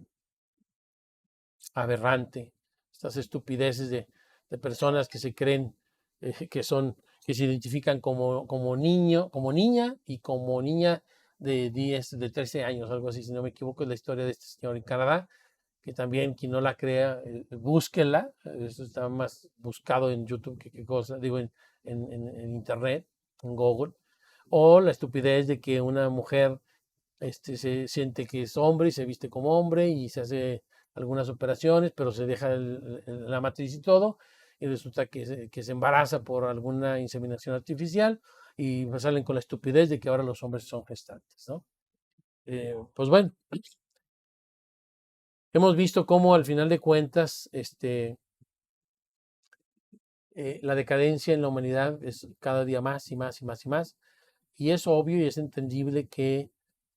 aberrante estas estupideces de personas que se creen que se identifican como niño, como niña y como niña de 13 años, algo así, si no me equivoco, es la historia de este señor en Canadá, que también quien no la crea, búsquenla, eso está más buscado en YouTube que qué cosa, digo, en Internet, en Google, o la estupidez de que una mujer se siente que es hombre y se viste como hombre y se hace algunas operaciones, pero se deja la matriz y todo, y resulta que se embaraza por alguna inseminación artificial y pues salen con la estupidez de que ahora los hombres son gestantes, ¿no? Pues bueno, hemos visto cómo al final de cuentas la decadencia en la humanidad es cada día más y más y más y más, y es obvio y es entendible que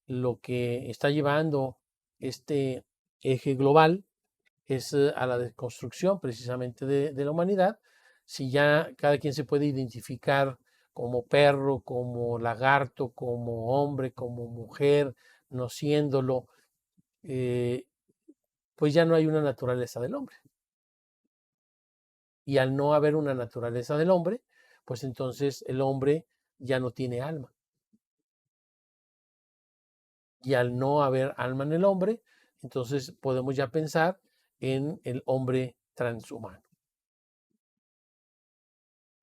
lo que está llevando este eje global es a la deconstrucción precisamente de la humanidad. Si ya cada quien se puede identificar como perro, como lagarto, como hombre, como mujer, no siéndolo, pues ya no hay una naturaleza del hombre. Y al no haber una naturaleza del hombre, pues entonces el hombre ya no tiene alma. Y al no haber alma en el hombre, entonces podemos ya pensar en el hombre transhumano,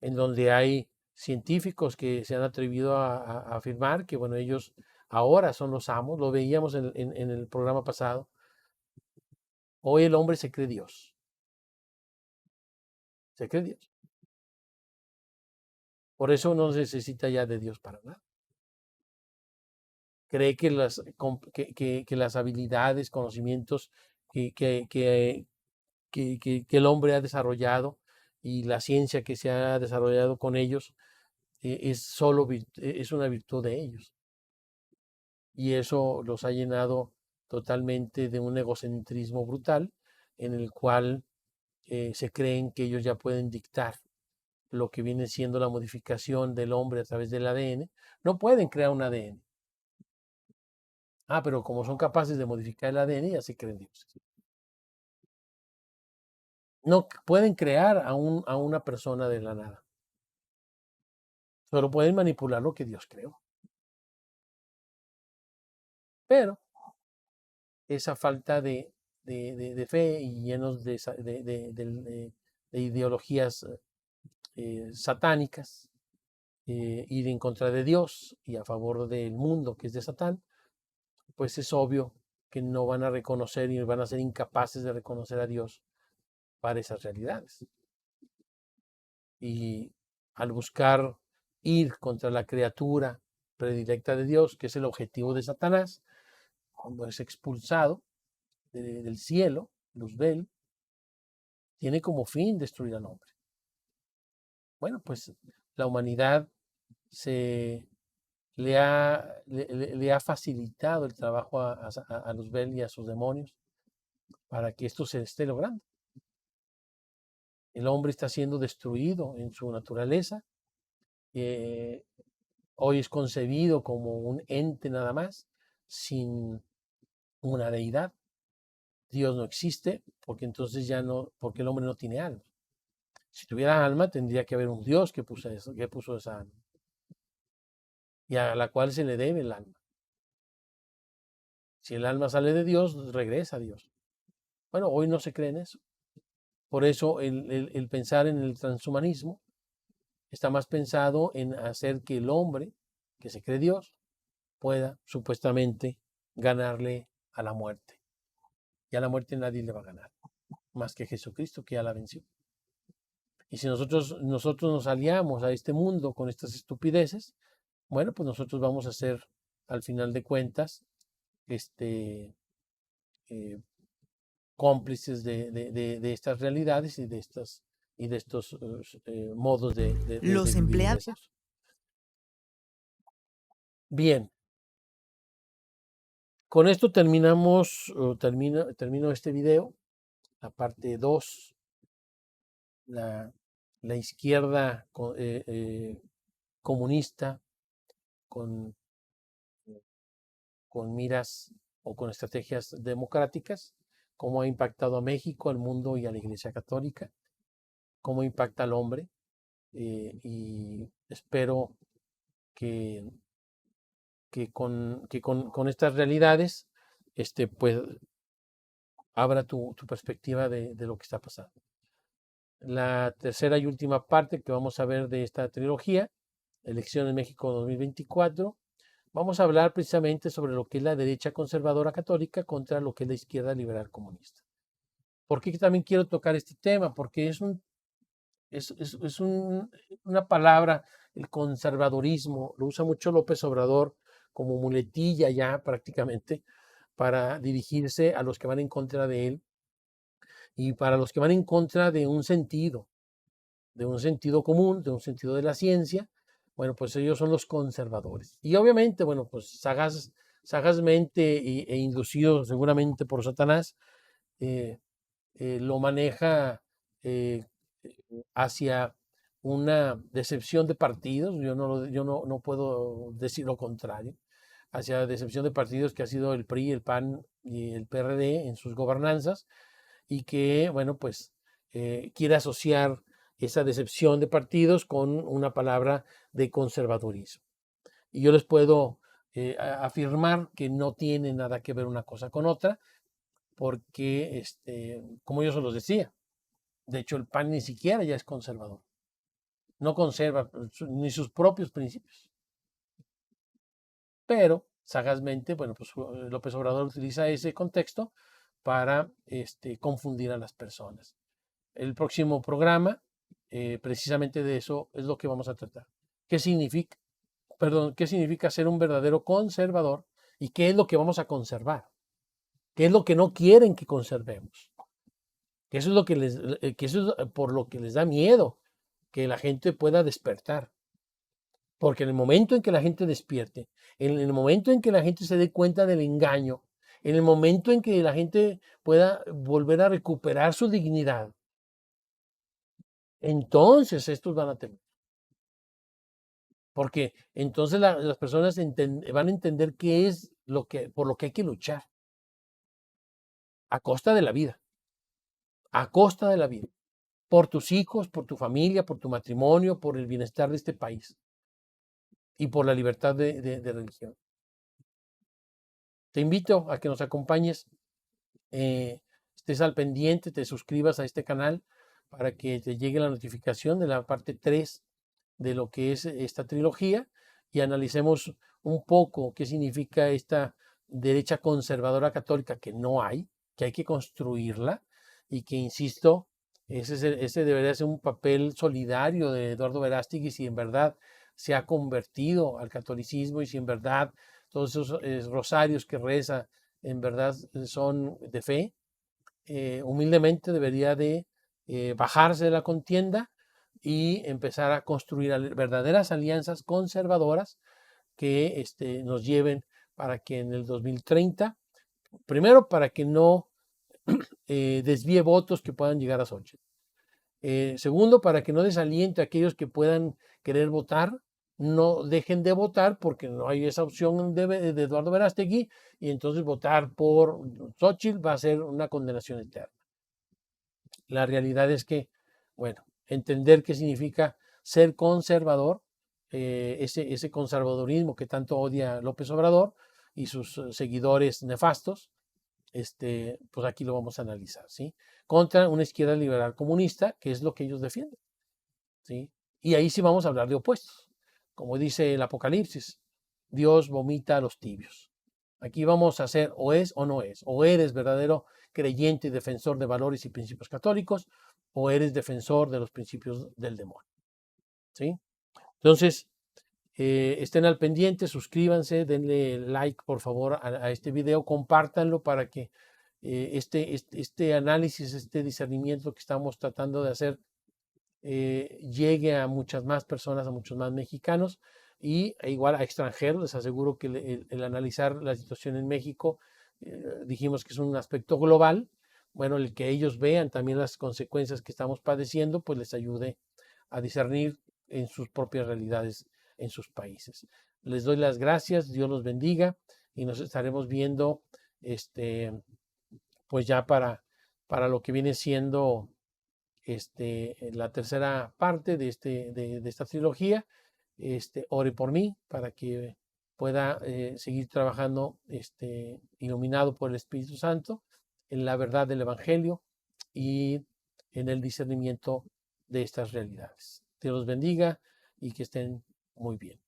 en donde hay científicos que se han atrevido a afirmar que, bueno, ellos ahora son los amos, lo veíamos en el programa pasado. Hoy el hombre se cree Dios, se cree Dios. Por eso no necesita ya de Dios para nada. Cree que las habilidades, conocimientos que, que, que, que el hombre ha desarrollado y la ciencia que se ha desarrollado con ellos es una virtud de ellos. Y eso los ha llenado totalmente de un egocentrismo brutal en el cual se creen que ellos ya pueden dictar lo que viene siendo la modificación del hombre a través del ADN. No pueden crear un ADN. Pero como son capaces de modificar el ADN, ya se creen dioses. No pueden crear a una persona de la nada. Solo pueden manipular lo que Dios creó. Pero esa falta de fe y llenos de ideologías satánicas, ir en contra de Dios y a favor del mundo que es de Satán, pues es obvio que no van a reconocer y van a ser incapaces de reconocer a Dios para esas realidades. Y al buscar ir contra la criatura predilecta de Dios, que es el objetivo de Satanás, cuando es expulsado del cielo, Luzbel, tiene como fin destruir al hombre. Bueno, pues la humanidad le ha facilitado el trabajo a Luzbel y a sus demonios para que esto se esté logrando. El hombre está siendo destruido en su naturaleza. Hoy es concebido como un ente nada más, sin una deidad. Dios no existe porque entonces porque el hombre no tiene alma. Si tuviera alma, tendría que haber un Dios que puso esa alma y a la cual se le debe el alma. Si el alma sale de Dios, regresa a Dios. Bueno, hoy no se cree en eso. Por eso el pensar en el transhumanismo está más pensado en hacer que el hombre, que se cree Dios, pueda supuestamente ganarle a la muerte. Y a la muerte nadie le va a ganar, más que Jesucristo, que ya la venció. Y si nosotros nos aliamos a este mundo con estas estupideces, bueno, pues nosotros vamos a ser, al final de cuentas, cómplices de estas realidades y de estos modos de Los vivir y de empleados. ser. Bien. Con esto termino este video, la parte 2, la izquierda comunista con miras o con estrategias democráticas, cómo ha impactado a México, al mundo y a la Iglesia Católica, cómo impacta al hombre, y espero que con estas realidades pues abra tu perspectiva de lo que está pasando. La tercera y última parte que vamos a ver de esta trilogía, Elecciones México 2024, vamos a hablar precisamente sobre lo que es la derecha conservadora católica contra lo que es la izquierda liberal comunista. ¿Por qué también quiero tocar este tema? Porque es una palabra, el conservadurismo, lo usa mucho López Obrador como muletilla ya prácticamente para dirigirse a los que van en contra de él y para los que van en contra de un sentido común, de un sentido de la ciencia. Bueno, pues ellos son los conservadores. Y obviamente, bueno, pues sagazmente e inducido seguramente por Satanás, lo maneja eh, hacia una decepción de partidos. Yo no puedo decir lo contrario, hacia decepción de partidos que ha sido el PRI, el PAN y el PRD en sus gobernanzas, y que, bueno, pues quiere asociar esa decepción de partidos con una palabra de conservadurismo. Y yo les puedo afirmar que no tiene nada que ver una cosa con otra, porque, como yo se los decía, de hecho el PAN ni siquiera ya es conservador, no conserva ni sus propios principios. Pero, sagazmente, bueno, pues López Obrador utiliza ese contexto para confundir a las personas. El próximo programa, precisamente de eso es lo que vamos a tratar. ¿Qué significa, qué significa ser un verdadero conservador y qué es lo que vamos a conservar? ¿Qué es lo que no quieren que conservemos? Que eso es lo que eso es por lo que les da miedo que la gente pueda despertar. Porque en el momento en que la gente despierte, en el momento en que la gente se dé cuenta del engaño, en el momento en que la gente pueda volver a recuperar su dignidad, entonces estos van a temer. Porque entonces las personas van a entender qué es por lo que hay que luchar. A costa de la vida. A costa de la vida. Por tus hijos, por tu familia, por tu matrimonio, por el bienestar de este país. Y por la libertad de religión. Te invito a que nos acompañes, estés al pendiente, te suscribas a este canal para que te llegue la notificación de la parte 3 de lo que es esta trilogía y analicemos un poco qué significa esta derecha conservadora católica que no hay, que hay que construirla y que, insisto, ese debería ser un papel solidario de Eduardo Verástegui si en verdad se ha convertido al catolicismo y si en verdad todos esos rosarios que reza en verdad son de fe. Humildemente debería de bajarse de la contienda y empezar a construir verdaderas alianzas conservadoras que nos lleven para que en el 2030, primero para que no desvíe votos que puedan llegar a Xochitl. Segundo, para que no desaliente a aquellos que puedan querer votar, no dejen de votar porque no hay esa opción de Eduardo Verástegui y entonces votar por Xochitl va a ser una condenación eterna. La realidad es que, bueno, entender qué significa ser conservador, ese conservadurismo que tanto odia López Obrador y sus seguidores nefastos, pues aquí lo vamos a analizar, ¿sí? Contra una izquierda liberal comunista, que es lo que ellos defienden, ¿sí? Y ahí sí vamos a hablar de opuestos. Como dice el Apocalipsis, Dios vomita a los tibios. Aquí vamos a hacer o es o no es. O eres verdadero creyente y defensor de valores y principios católicos, o eres defensor de los principios del demonio, ¿sí? Entonces, estén al pendiente, suscríbanse, denle like por favor a este video, compártanlo para que este análisis, este discernimiento que estamos tratando de hacer llegue a muchas más personas, a muchos más mexicanos y igual a extranjeros. Les aseguro que el analizar la situación en México, dijimos que es un aspecto global. Bueno, el que ellos vean también las consecuencias que estamos padeciendo, pues les ayude a discernir en sus propias realidades en sus países. Les doy las gracias, Dios los bendiga y nos estaremos viendo pues ya para lo que viene siendo la tercera parte de esta trilogía. Ore por mí para que pueda seguir trabajando iluminado por el Espíritu Santo en la verdad del Evangelio y en el discernimiento de estas realidades. Dios los bendiga y que estén muy bien.